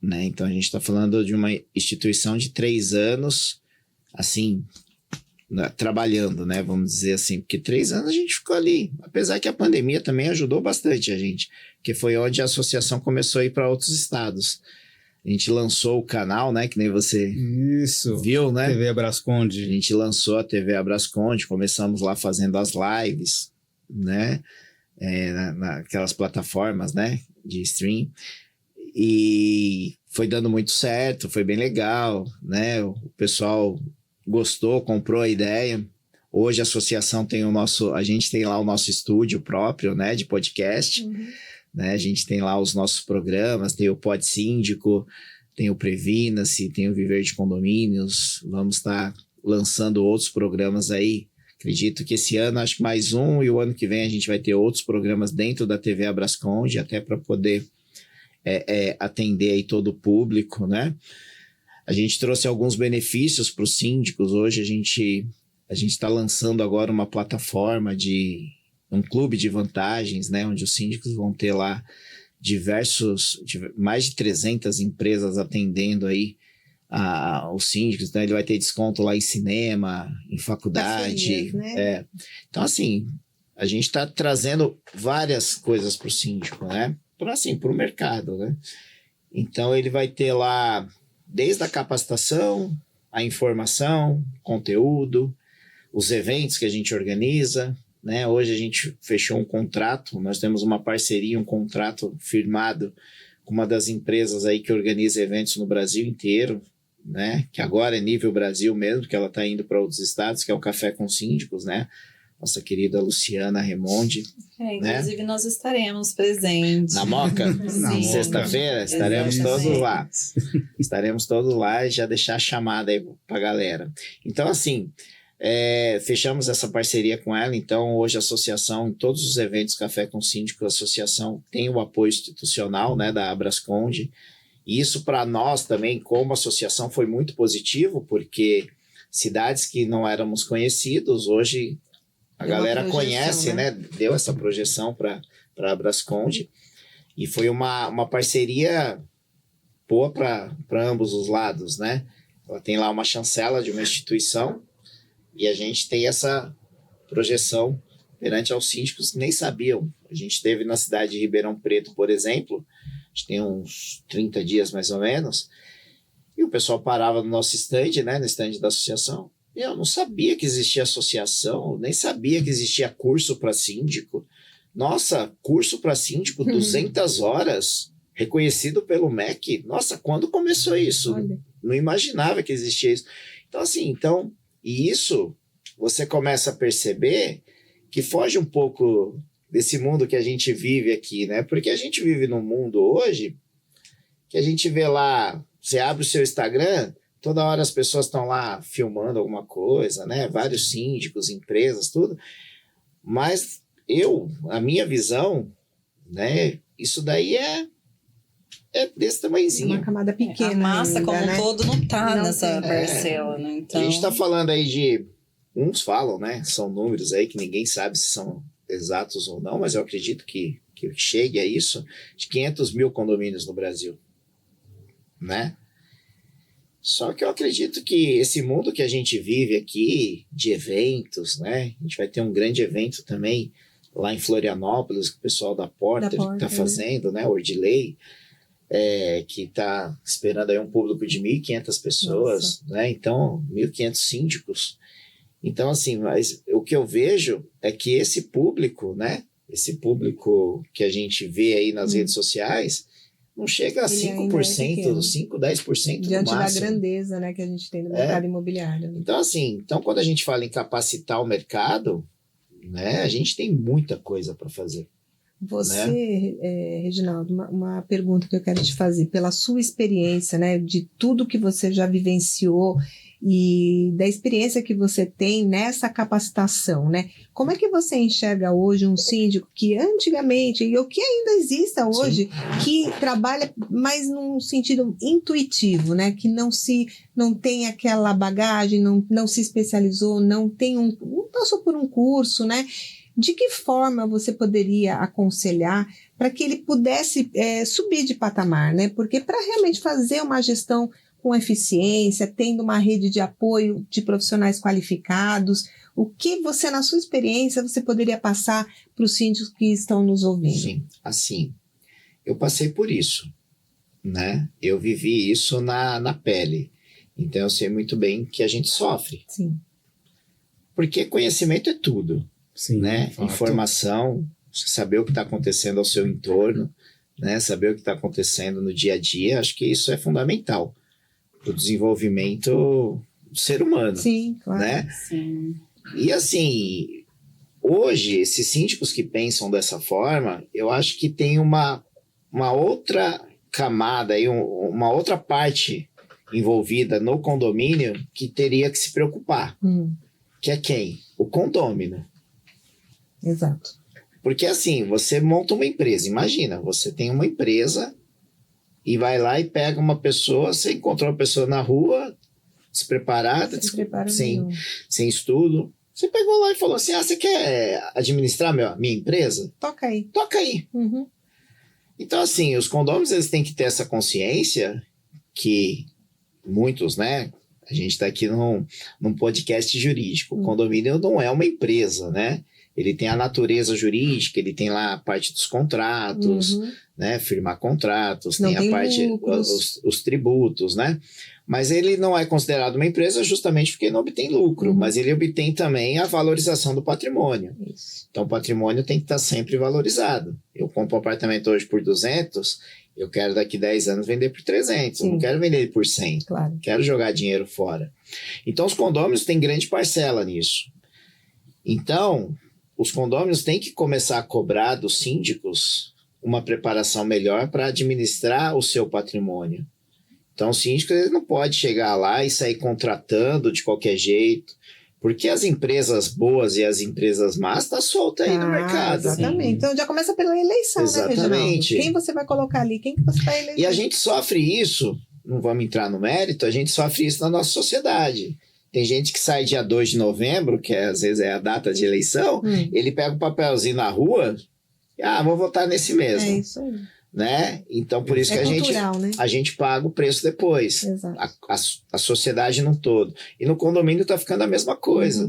né? Então a gente está falando de uma instituição de 3 anos, assim, trabalhando, né? Vamos dizer assim, porque 3 anos a gente ficou ali, apesar que a pandemia também ajudou bastante a gente, que foi onde a associação começou a ir para outros estados. A gente lançou o canal, né? Que nem você Isso. viu, né? TV A Abrasconde. gente lançou a TV Abrasconde, começamos lá fazendo as lives, né? Naquelas plataformas, né? De stream. E foi dando muito certo, foi bem legal, né? O pessoal gostou, comprou a ideia. Hoje a associação tem a gente tem lá o nosso estúdio próprio, né? De podcast. Né? A gente tem lá os nossos programas, tem o Pod Síndico, tem o Previna-se, tem o Viver de Condomínios. Vamos estar lançando outros programas aí. Acredito que esse ano acho que mais um, e o ano que vem a gente vai ter outros programas dentro da TV Abrasconde, até para poder atender aí todo o público, né? A gente trouxe alguns benefícios para os síndicos. Hoje a gente está lançando agora uma plataforma um clube de vantagens, né, onde os síndicos vão ter lá mais de 300 empresas atendendo aí os síndicos, né? Ele vai ter desconto lá em cinema, em faculdade. Parcerias, né? Então, assim, a gente está trazendo várias coisas para o síndico, né? Para o mercado, né? Então, ele vai ter lá desde a capacitação, a informação, conteúdo, os eventos que a gente organiza, né? Hoje a gente fechou um contrato, nós temos uma parceria, um contrato firmado com uma das empresas aí que organiza eventos no Brasil inteiro, né? Que agora é nível Brasil mesmo, que ela está indo para outros estados, que é o Café com Síndicos, né? Nossa querida Luciana Remonde. Inclusive nós estaremos presentes. Na Moca? Sim. Sexta-feira estaremos Exatamente. todos lá. Estaremos todos lá e já deixar a chamada aí para a galera. Então, assim, fechamos essa parceria com ela. Então, hoje a associação, em todos os eventos Café com Síndico, a associação tem o apoio institucional, né, da Abrasconde. E isso para nós também, como associação, foi muito positivo, porque cidades que não éramos conhecidos, hoje a galera conhece, né? Deu essa projeção para a Abrasconde. E foi uma parceria boa para ambos os lados, né? Ela tem lá uma chancela de uma instituição e a gente tem essa projeção perante aos síndicos que nem sabiam. A gente esteve na cidade de Ribeirão Preto, por exemplo, a gente tem uns 30 dias mais ou menos, e o pessoal parava no nosso stand, né? No stand da associação. Eu não sabia que existia associação, nem sabia que existia curso para síndico. Nossa, curso para síndico, 200 horas, reconhecido pelo MEC. Nossa, quando começou isso? Olha. Não imaginava que existia isso. Então, assim, e isso você começa a perceber que foge um pouco desse mundo que a gente vive aqui, né? Porque a gente vive num mundo hoje que a gente vê lá, você abre o seu Instagram, toda hora as pessoas estão lá filmando alguma coisa, né? Vários síndicos, empresas, tudo. Mas a minha visão, né? Isso daí é desse tamanhozinho. Uma camada pequena. A massa ainda, como um né? todo não tá Não nessa tem. parcela, né? Então, A gente está falando aí de... Uns falam, né? São números aí que ninguém sabe se são exatos ou não, mas eu acredito que chegue a isso, de 500 mil condomínios no Brasil, né? Só que eu acredito que esse mundo que a gente vive aqui, de eventos, né? A gente vai ter um grande evento também lá em Florianópolis, que o pessoal da Porter está fazendo, né? Ordilei, que está esperando aí um público de 1.500 pessoas, né? Então, 1.500 síndicos. Então, assim, mas o que eu vejo é que esse público, né? Esse público que a gente vê aí nas redes sociais, não chega a Ele ainda é 5%, pequeno. 5, 10% no Diante da máximo. grandeza, né, que a gente tem no mercado imobiliário. Né? Então, assim, quando a gente fala em capacitar o mercado, né, a gente tem muita coisa para fazer. Você, Reginaldo, uma pergunta que eu quero te fazer, pela sua experiência, né, de tudo que você já vivenciou e da experiência que você tem nessa capacitação, né? Como é que você enxerga hoje um síndico que antigamente, e o que ainda exista hoje, que trabalha mais num sentido intuitivo, né? Que não tem aquela bagagem, não se especializou, não passou por um curso, né? De que forma você poderia aconselhar para que ele pudesse subir de patamar, né? Porque para realmente fazer uma gestão com eficiência, tendo uma rede de apoio de profissionais qualificados, o que você, na sua experiência, você poderia passar para os síndicos que estão nos ouvindo? Sim, assim, eu passei por isso, né? Eu vivi isso na pele. Então eu sei muito bem que a gente sofre. Sim. Porque conhecimento é tudo. Sim, Né? fato. Informação, saber o que está acontecendo ao seu entorno, né? Saber o que está acontecendo no dia a dia, acho que isso é fundamental para o desenvolvimento do ser humano. Sim, claro. Né? Sim. E assim, hoje, esses síndicos que pensam dessa forma, eu acho que tem uma outra camada, aí, uma outra parte envolvida no condomínio que teria que se preocupar. Que é quem? O condômino. Exato. Porque assim, você monta uma empresa, imagina, você tem uma empresa e vai lá e pega uma pessoa, você encontrou uma pessoa na rua, despreparada, sem estudo, você pegou lá e falou assim, você quer administrar minha empresa? Toca aí. Toca aí. Então assim, os condôminos eles têm que ter essa consciência que muitos, né, a gente está aqui num podcast jurídico, o condomínio não é uma empresa, né? Ele tem a natureza jurídica, ele tem lá a parte dos contratos, né? Firmar contratos, Não tem a parte, os tributos, né? Mas ele não é considerado uma empresa justamente porque não obtém lucro, mas ele obtém também a valorização do patrimônio. Isso. Então o patrimônio tem que estar sempre valorizado. Eu compro um apartamento hoje por 200, eu quero daqui 10 anos vender por 300, eu não quero vender ele por 100, claro. Quero jogar dinheiro fora. Então os condôminos têm grande parcela nisso. Então, os condôminos têm que começar a cobrar dos síndicos uma preparação melhor para administrar o seu patrimônio. Então, o síndico ele não pode chegar lá e sair contratando de qualquer jeito, porque as empresas boas e as empresas más estão soltas aí no mercado. Exatamente. Sim. Então, já começa pela eleição, exatamente. Né, Reginaldo? Quem você vai colocar ali? Quem que você vai eleger? E a gente sofre isso, não vamos entrar no mérito, a gente sofre isso na nossa sociedade. Tem gente que sai dia 2 de novembro, que às vezes é a data de eleição, ele pega um papelzinho na rua, vou votar nesse mesmo. É isso aí. Né? Então, por isso que cultural, né? a gente paga o preço depois. Exato. A sociedade no todo. E no condomínio tá ficando a mesma coisa.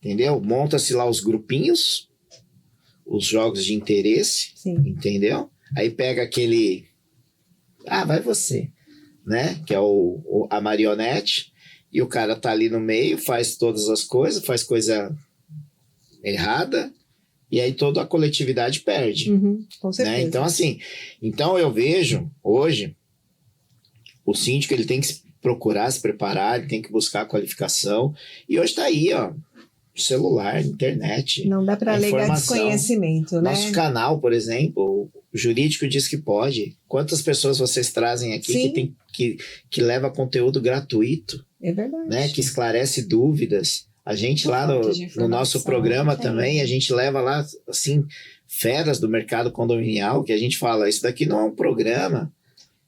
Entendeu? Monta-se lá os grupinhos, os jogos de interesse, entendeu? Aí pega aquele... vai você, né? Que é a marionete, e o cara tá ali no meio, faz todas as coisas, faz coisa errada, e aí toda a coletividade perde. Com certeza. Né? Então, assim, eu vejo hoje o síndico ele tem que procurar se preparar, ele tem que buscar a qualificação, e hoje tá aí, ó, celular, internet. Não dá para alegar desconhecimento, né? Nosso canal, por exemplo, o jurídico diz que pode. Quantas pessoas vocês trazem aqui que leva conteúdo gratuito? É verdade. Né? Que esclarece dúvidas. A gente lá no nosso programa também, a gente leva lá, assim, feras do mercado condominial, que a gente fala, isso daqui não é um programa,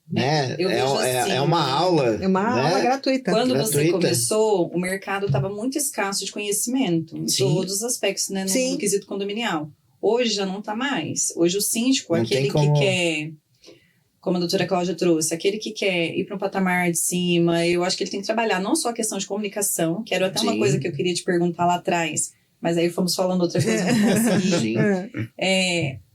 né? É uma aula. É uma aula gratuita. Quando você começou, o mercado estava muito escasso de conhecimento, em todos os aspectos, né? No quesito condominial. Hoje já não está mais. Hoje o síndico, aquele que quer... Como a doutora Cláudia trouxe, aquele que quer ir para um patamar de cima, eu acho que ele tem que trabalhar não só a questão de comunicação, que era até uma coisa que eu queria te perguntar lá atrás, mas aí fomos falando outra coisa que eu consegui.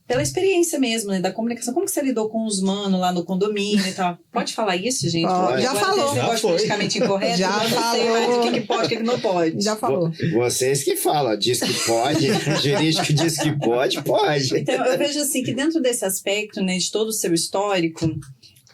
pela experiência mesmo, né, da comunicação. Como que você lidou com os manos lá no condomínio e tal? Pode falar isso, gente? Pode. Já falou. Já foi. Politicamente incorreto. Já eu não falou. sei mais o que pode, o que não pode. Já falou. Vocês que falam, diz que pode, o jurídico diz que pode. Então, eu vejo assim que dentro desse aspecto, né, de todo o seu histórico,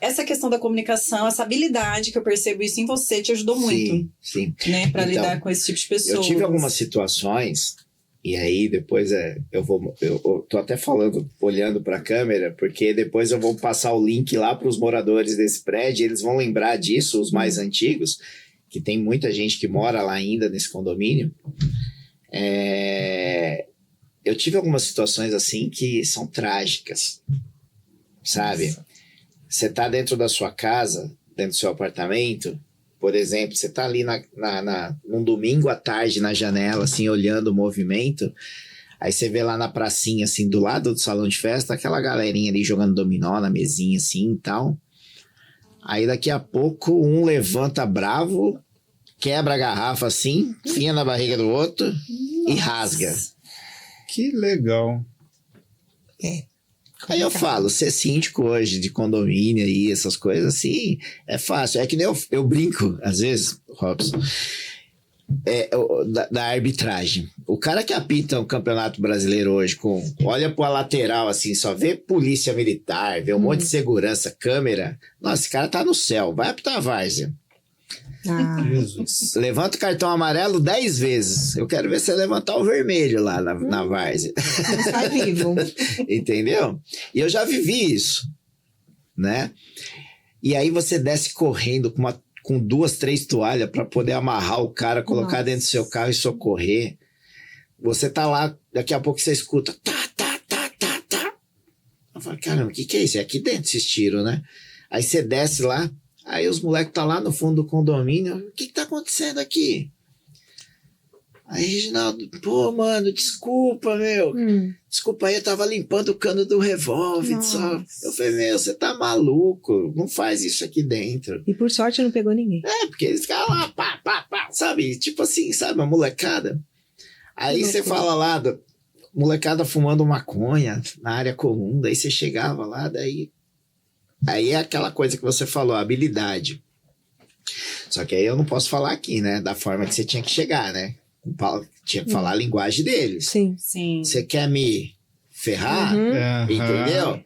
essa questão da comunicação, essa habilidade que eu percebo isso em você te ajudou muito. Sim. Né, para Então, lidar com esse tipo de pessoas. Eu tive algumas situações, e aí depois eu tô até falando, olhando para a câmera, porque depois eu vou passar o link lá para os moradores desse prédio, eles vão lembrar disso, os mais antigos, que tem muita gente que mora lá ainda nesse condomínio. Eu tive algumas situações assim que são trágicas, sabe? Você tá dentro da sua casa, dentro do seu apartamento, por exemplo, você tá ali num domingo à tarde na janela, assim, olhando o movimento, aí você vê lá na pracinha, assim, do lado do salão de festa, aquela galerinha ali jogando dominó na mesinha, assim, e tal. Aí daqui a pouco um levanta bravo, quebra a garrafa, assim, enfia na barriga do outro e rasga. Que legal. Aí eu falo, ser síndico hoje de condomínio e essas coisas assim, é fácil. É que nem eu brinco, às vezes, Robson, da arbitragem. O cara que apita um campeonato brasileiro hoje, olha pra lateral assim, só vê polícia militar, vê um monte de segurança, câmera. Nossa, esse cara tá no céu, vai apitar a várzea. Jesus. Levanta o cartão amarelo 10 vezes. Eu quero ver você levantar o vermelho lá na várzea. Não sai vivo. Entendeu? E eu já vivi isso, né? E aí você desce correndo com 2, 3 toalhas para poder amarrar o cara, colocar dentro do seu carro e socorrer. Você tá lá, daqui a pouco você escuta tá. Eu falo, caramba, o que é isso? É aqui dentro esses tiros, né? Aí você desce lá, aí os moleques tá lá no fundo do condomínio. O que tá acontecendo aqui? Aí, Reginaldo, pô, mano, desculpa, meu. Desculpa aí, eu tava limpando o cano do revólver. Só. Eu falei, meu, você tá maluco. Não faz isso aqui dentro. E por sorte não pegou ninguém. Porque eles ficavam lá, pá, sabe? Tipo assim, sabe? Uma molecada. Aí você fala lá, molecada fumando maconha na área comum. Daí você chegava lá, daí... Aí é aquela coisa que você falou, habilidade. Só que aí eu não posso falar aqui, né? Da forma que você tinha que chegar, né? Tinha que falar a linguagem deles. Sim. Você quer me ferrar? Entendeu?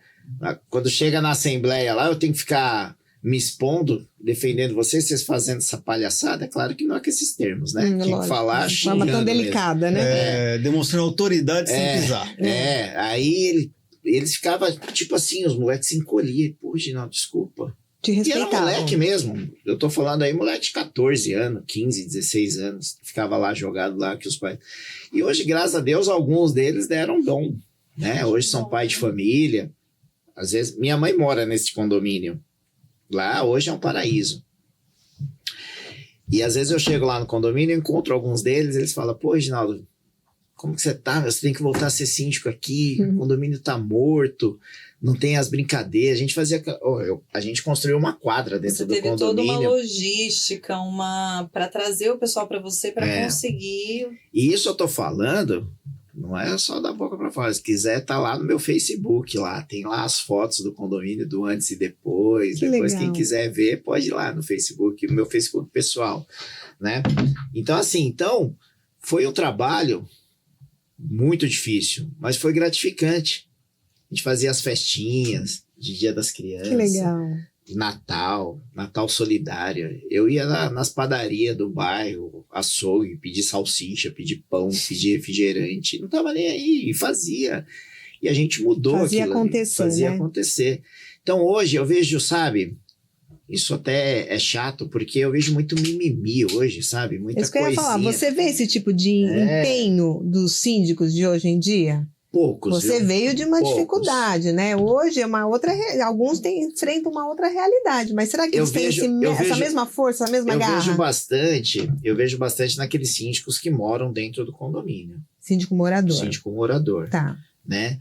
Quando chega na assembleia lá, eu tenho que ficar me expondo, defendendo vocês fazendo essa palhaçada. É claro que não é com esses termos, né? Tinha que falar de forma tão delicada, mesmo. né? Demonstrando autoridade sem pisar. Aí eles ficavam, tipo assim, os moleques se encolhiam. Pô, Reginaldo, desculpa. Te E era respeitavam. moleque mesmo. Eu tô falando aí, moleque de 14 anos, 15, 16 anos. Ficava lá jogado lá que os pais... E hoje, graças a Deus, alguns deles deram dom, né? Hoje são pai de família. Às vezes, minha mãe mora nesse condomínio. Lá, hoje é um paraíso. E às vezes eu chego lá no condomínio, encontro alguns deles, eles falam, pô, Reginaldo, como que você tá? Você tem que voltar a ser síndico aqui, o condomínio tá morto, não tem as brincadeiras. A gente fazia... a gente construiu uma quadra dentro do condomínio. Você teve toda uma logística, para trazer o pessoal para você, para conseguir... E isso eu tô falando, não é só da boca para fora. Se quiser, tá lá no meu Facebook, lá. Tem lá as fotos do condomínio, do antes e depois. Que depois, legal. quem quiser ver, pode ir lá no Facebook, no meu Facebook pessoal, né? Então, assim, foi um trabalho muito difícil, mas foi gratificante. A gente fazia as festinhas de Dia das Crianças. Que legal. Natal solidário. Eu ia nas padarias do bairro, açougue, pedir salsicha, pedir pão, pedir refrigerante. Não tava nem aí, e fazia. E a gente mudou Fazia aquilo. acontecer, Fazia né? acontecer. Então hoje eu vejo, sabe, isso até é chato, porque eu vejo muito mimimi hoje, sabe? Muita Isso que eu ia coisinha. falar. Você vê esse tipo de empenho dos síndicos de hoje em dia? Poucos. Você viu? veio de uma Poucos. dificuldade, né? Hoje é uma outra... Alguns enfrentam uma outra realidade, mas será que eles têm essa mesma força, essa mesma garra? Eu vejo bastante naqueles síndicos que moram dentro do condomínio. Síndico morador. Síndico morador, Tá. né?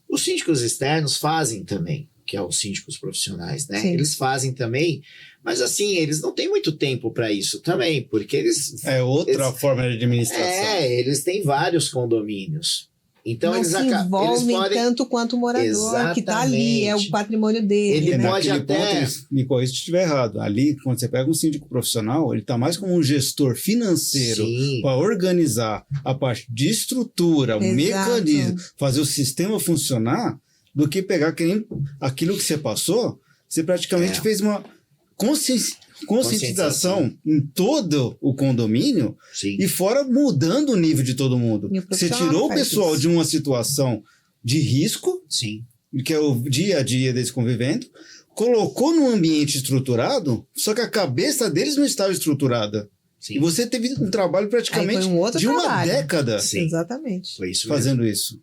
Os síndicos externos fazem também, que é os síndicos profissionais, né? Sim. Eles fazem também, mas assim, eles não têm muito tempo para isso também, porque eles... É outra forma de administração. eles têm vários condomínios, Então não eles se acabam. envolvem Eles podem... tanto quanto o morador que está ali, é o Exatamente. patrimônio dele. Ele né? pode Naquele até- ponto, me corrija se estiver errado. Ali, quando você pega um síndico profissional, ele está mais como um gestor financeiro Sim. para organizar a parte de estrutura, o Exato. mecanismo, fazer o sistema funcionar, do que pegar aquilo que você passou, você praticamente fez uma conscientização em todo o condomínio Sim. e fora mudando o nível de todo mundo. E o Você profissional tirou o faz pessoal isso. de uma situação de risco, Sim. que é o dia a dia deles convivendo, colocou num ambiente estruturado, só que a cabeça deles não estava estruturada. Sim. E você teve um trabalho Aí praticamente foi um outro de uma trabalho. década Sim. Exatamente. Foi isso mesmo. fazendo isso.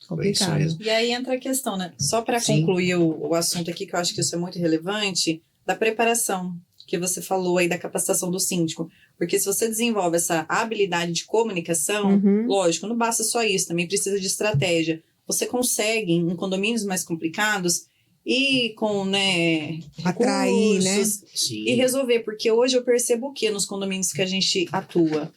Complicado. mesmo. E aí entra a questão, né? Só para Sim. concluir o assunto aqui, que eu acho que isso é muito relevante, da preparação que você falou aí da capacitação do síndico. Porque se você desenvolve essa habilidade de comunicação, Uhum. lógico, não basta só isso, também precisa de estratégia. Você consegue, em condomínios mais complicados, ir com, né, Atrair, né? recursos Sim. e resolver. Porque hoje eu percebo que nos condomínios que a gente atua,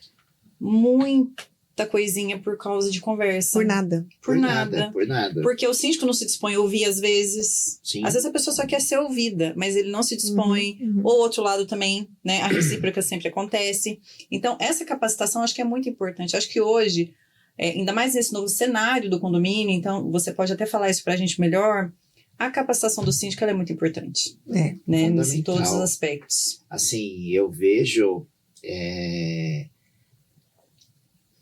muita coisinha por causa de conversa. Por nada. Por nada. Por nada. Porque o síndico não se dispõe a ouvir às vezes. Sim. Às vezes a pessoa só quer ser ouvida, mas ele não se dispõe. Uhum. Ou outro lado também, né? A recíproca sempre acontece. Então, essa capacitação acho que é muito importante. Acho que hoje, ainda mais nesse novo cenário do condomínio, então você pode até falar isso pra gente melhor. A capacitação do síndico ela é muito importante, É. né? Em Fundamental. todos os aspectos. Assim, eu vejo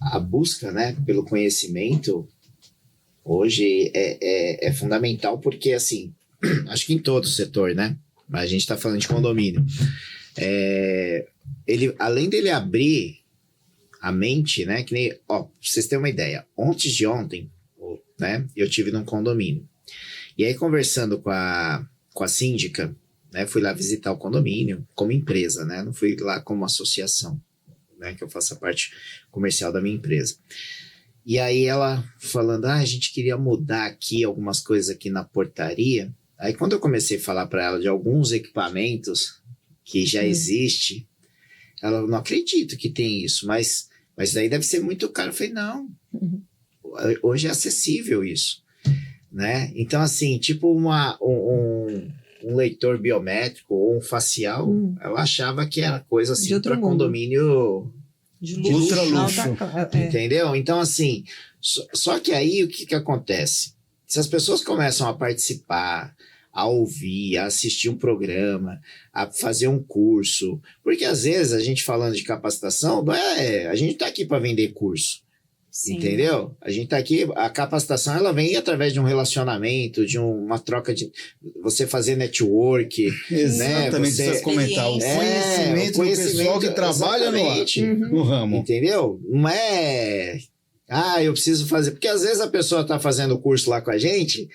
a busca, né, pelo conhecimento hoje é fundamental porque, assim, acho que em todo o setor, né? Mas a gente está falando de condomínio. Ele, além dele abrir a mente, né? Que nem, ó, pra vocês terem uma ideia, antes de ontem, né? Eu tive num condomínio. E aí, conversando com a síndica, né? Fui lá visitar o condomínio como empresa, né? Não fui lá como associação, né? Que eu faço a parte comercial da minha empresa. E aí ela falando, a gente queria mudar aqui algumas coisas aqui na portaria. Aí quando eu comecei a falar para ela de alguns equipamentos que já existe, ela não acredito que tem isso, mas daí deve ser muito caro. Eu falei, não, hoje é acessível isso, né? Então assim, tipo um leitor biométrico ou um facial, eu achava que era coisa assim para condomínio De Ultra luxo. luxo. entendeu? Então assim, só que aí o que acontece? Se as pessoas começam a participar, a ouvir, a assistir um programa, a fazer um curso, porque às vezes a gente falando de capacitação, a gente está aqui para vender curso. Sim. Entendeu? A gente tá aqui, a capacitação ela vem através de um relacionamento, de uma troca de você fazer network, Exatamente, Você- isso que eu ia comentar. O É, conhecimento do pessoal que trabalha exatamente. no ramo. Entendeu? Não é, eu preciso fazer, porque às vezes a pessoa tá fazendo o curso lá com a gente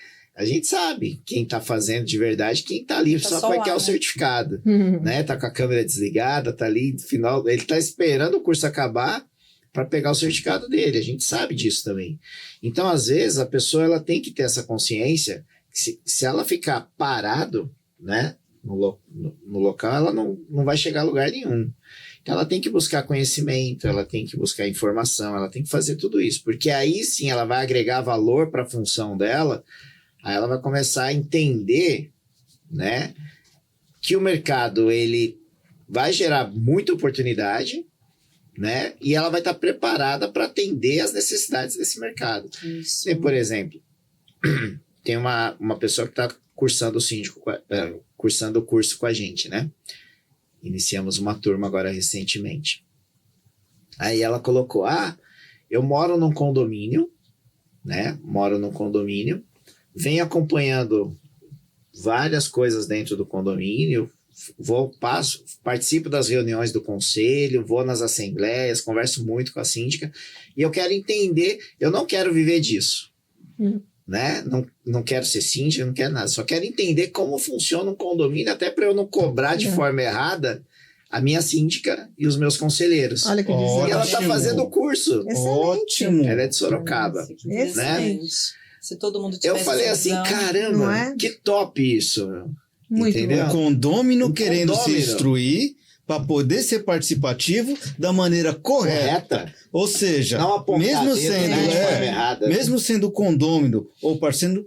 sabe quem tá fazendo de verdade, quem tá ali Tá só só para lá, quer o né? certificado, Uhum. né? Tá com a câmera desligada, tá ali no final, ele tá esperando o curso acabar para pegar o certificado dele, a gente sabe disso também. Então, às vezes, a pessoa ela tem que ter essa consciência que se ela ficar parado, né, no local, ela não vai chegar a lugar nenhum. Então, ela tem que buscar conhecimento, ela tem que buscar informação, ela tem que fazer tudo isso, porque aí sim ela vai agregar valor para a função dela, aí ela vai começar a entender, né, que o mercado ele vai gerar muita oportunidade, né? E ela vai estar preparada para atender as necessidades desse mercado. Isso. E, por exemplo, tem uma pessoa que está cursando cursando o curso com a gente, né? Iniciamos uma turma agora recentemente. Aí ela colocou, eu moro num condomínio, né? Moro num condomínio, venho acompanhando várias coisas dentro do condomínio, participo das reuniões do conselho, vou nas assembleias, converso muito com a síndica e eu quero entender, eu não quero viver disso, né? Não quero ser síndica, não quero nada, só quero entender como funciona um condomínio, até para eu não cobrar de forma errada a minha síndica e os meus conselheiros. Olha que Ótimo. E ela está fazendo o curso, Ótimo. ela é de Sorocaba. Nossa, que interessante. Se todo mundo tivesse Eu falei essa assim, visão, caramba, Não é? que top isso. Muito Entendeu? O condômino Um querendo se condômino. instruir para poder ser participativo da maneira correta. Ou seja, mesmo sendo condômino ou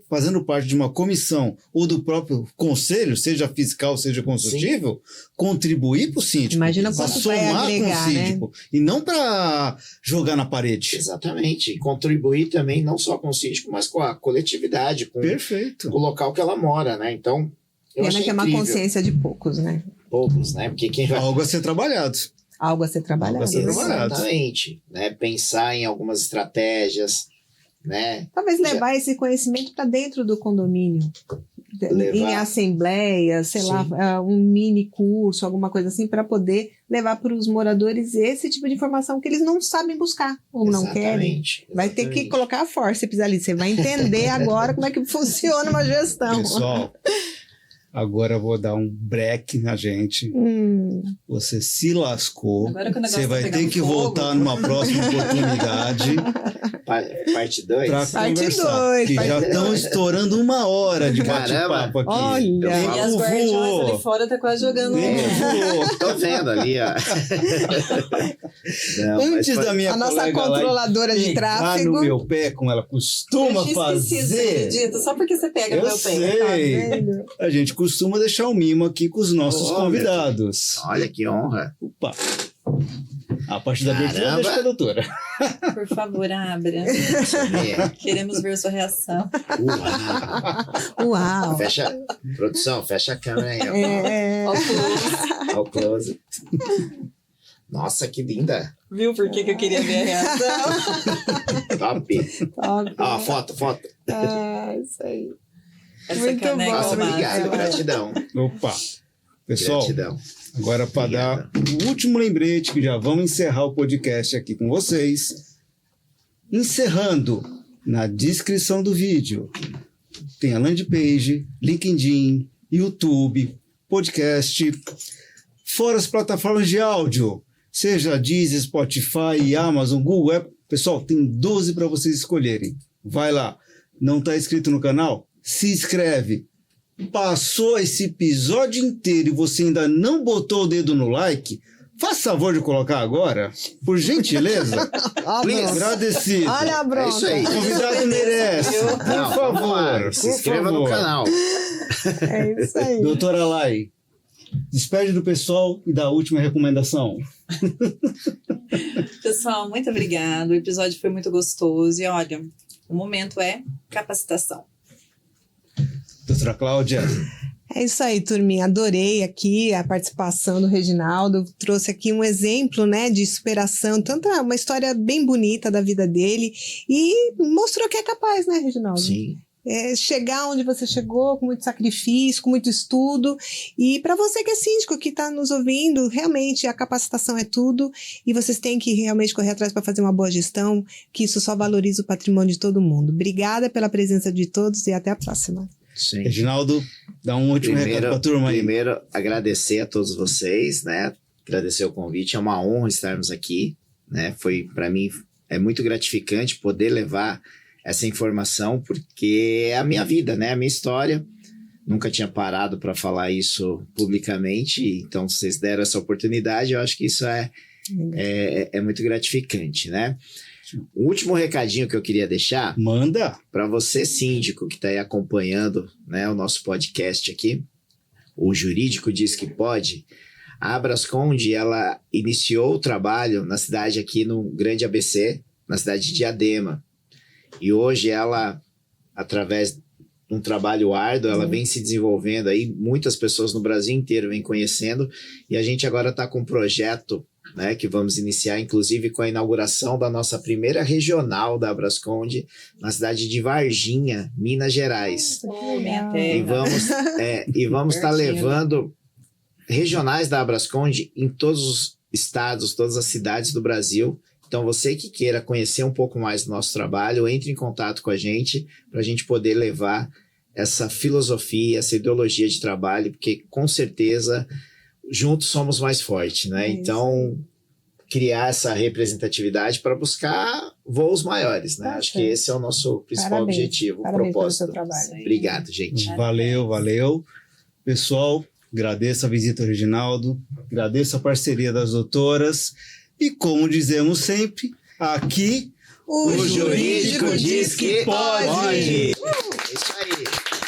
fazendo parte de uma comissão ou do próprio conselho, seja fiscal, seja consultivo, contribuir para o síndico. Imagina para quanto vai agregar, com o síndico, né? E não para jogar na parede. Exatamente. E contribuir também não só com o síndico, mas com a coletividade, com Perfeito. o local que ela mora, né? Então, eu Pena achei que é uma incrível. consciência de poucos, né? Poucos, né? Porque quem vai... Algo a ser trabalhado. Algo a ser trabalhado. Algo a ser trabalhado. Exatamente. Né? Pensar em algumas estratégias, né? Talvez levar esse conhecimento para dentro do condomínio. Em assembleia, sei lá, um mini curso, alguma coisa assim, para poder levar para os moradores esse tipo de informação que eles não sabem buscar ou não querem. Vai ter que colocar a forceps ali. Você vai entender agora como é que funciona uma gestão. Pessoal, agora eu vou dar um break na gente. Você se lascou. Você vai ter que voltar numa próxima oportunidade. Parte 2? Parte 2. Que já estão estourando 1 hora de bate-papo aqui. Olha. E as guardiões ali fora tá quase jogando. Tô vendo ali, ó. Não, Antes da minha a nossa controladora de tráfego. no meu pé, como ela costuma fazer. Acredito, só porque você pega no meu pé. Sei. Tá A gente costuma deixar o mimo aqui com os nossos convidados. Olha que honra. Opa. A partir da abertura, deixa com a doutora. Por favor, abra. Queremos ver sua reação. Uau. Produção, fecha a câmera aí. Ó. Ao close. Nossa, que linda. Viu por que eu queria ver a reação? Top. Ó, foto. Isso aí. Muito bom. Nossa, obrigado, gratidão. Opa. Pessoal, gratidão. Agora, para dar o último lembrete, que já vamos encerrar o podcast aqui com vocês. Encerrando, na descrição do vídeo, tem a landing page, LinkedIn, YouTube, podcast, fora as plataformas de áudio, seja Deezer, Spotify, Amazon, Google, Apple. Pessoal, tem 12 para vocês escolherem. Vai lá. Não está inscrito no canal? Se inscreve. Passou esse episódio inteiro e você ainda não botou o dedo no like, faça favor de colocar agora, por gentileza. Agradecido. Olha a bronca. É isso aí. O convidado merece. Por favor. Se inscreva no canal. É isso aí. Doutora Lai, despede do pessoal e dá a última recomendação. Pessoal, muito obrigado. O episódio foi muito gostoso. E olha, o momento é capacitação. Doutora Cláudia. É isso aí, turminha. Adorei aqui a participação do Reginaldo. Trouxe aqui um exemplo, né, de superação. Uma história bem bonita da vida dele. E mostrou que é capaz, né, Reginaldo? Sim. Chegar onde você chegou, com muito sacrifício, com muito estudo. E para você que é síndico, que está nos ouvindo, realmente a capacitação é tudo. E vocês têm que realmente correr atrás para fazer uma boa gestão, que isso só valoriza o patrimônio de todo mundo. Obrigada pela presença de todos e até a próxima. Sim. Reginaldo, dá um último recado para a turma aí. Primeiro, agradecer a todos vocês, né? Agradecer o convite. É uma honra estarmos aqui, né? Para mim, é muito gratificante poder levar essa informação, porque é a minha vida, né? A minha história. Nunca tinha parado para falar isso publicamente, então vocês deram essa oportunidade. Eu acho que isso é muito gratificante, né? O último recadinho que eu queria deixar... Manda! Para você, síndico, que está aí acompanhando, né, o nosso podcast aqui, o Jurídico Diz Que Pode, a Abrasconde, ela iniciou o trabalho na cidade aqui no Grande ABC, na cidade de Diadema. E hoje ela, através de um trabalho árduo, ela vem se desenvolvendo aí, muitas pessoas no Brasil inteiro vêm conhecendo, e a gente agora está com um projeto, né, que vamos iniciar, inclusive, com a inauguração da nossa primeira regional da Abrasconde, na cidade de Varginha, Minas Gerais. Minha terra. E vamos estar levando regionais da Abrasconde em todos os estados, todas as cidades do Brasil. Então, você que queira conhecer um pouco mais do nosso trabalho, entre em contato com a gente, para a gente poder levar essa filosofia, essa ideologia de trabalho, porque, com certeza, juntos somos mais fortes, né? Então, criar essa representatividade para buscar voos maiores, né? Acho que esse é o nosso principal objetivo, Parabéns propósito. pelo seu trabalho. Obrigado, gente. Valeu. Pessoal, Agradeço a visita, Reginaldo. Agradeço a parceria das doutoras. E como dizemos sempre, aqui o jurídico diz que pode. É isso aí.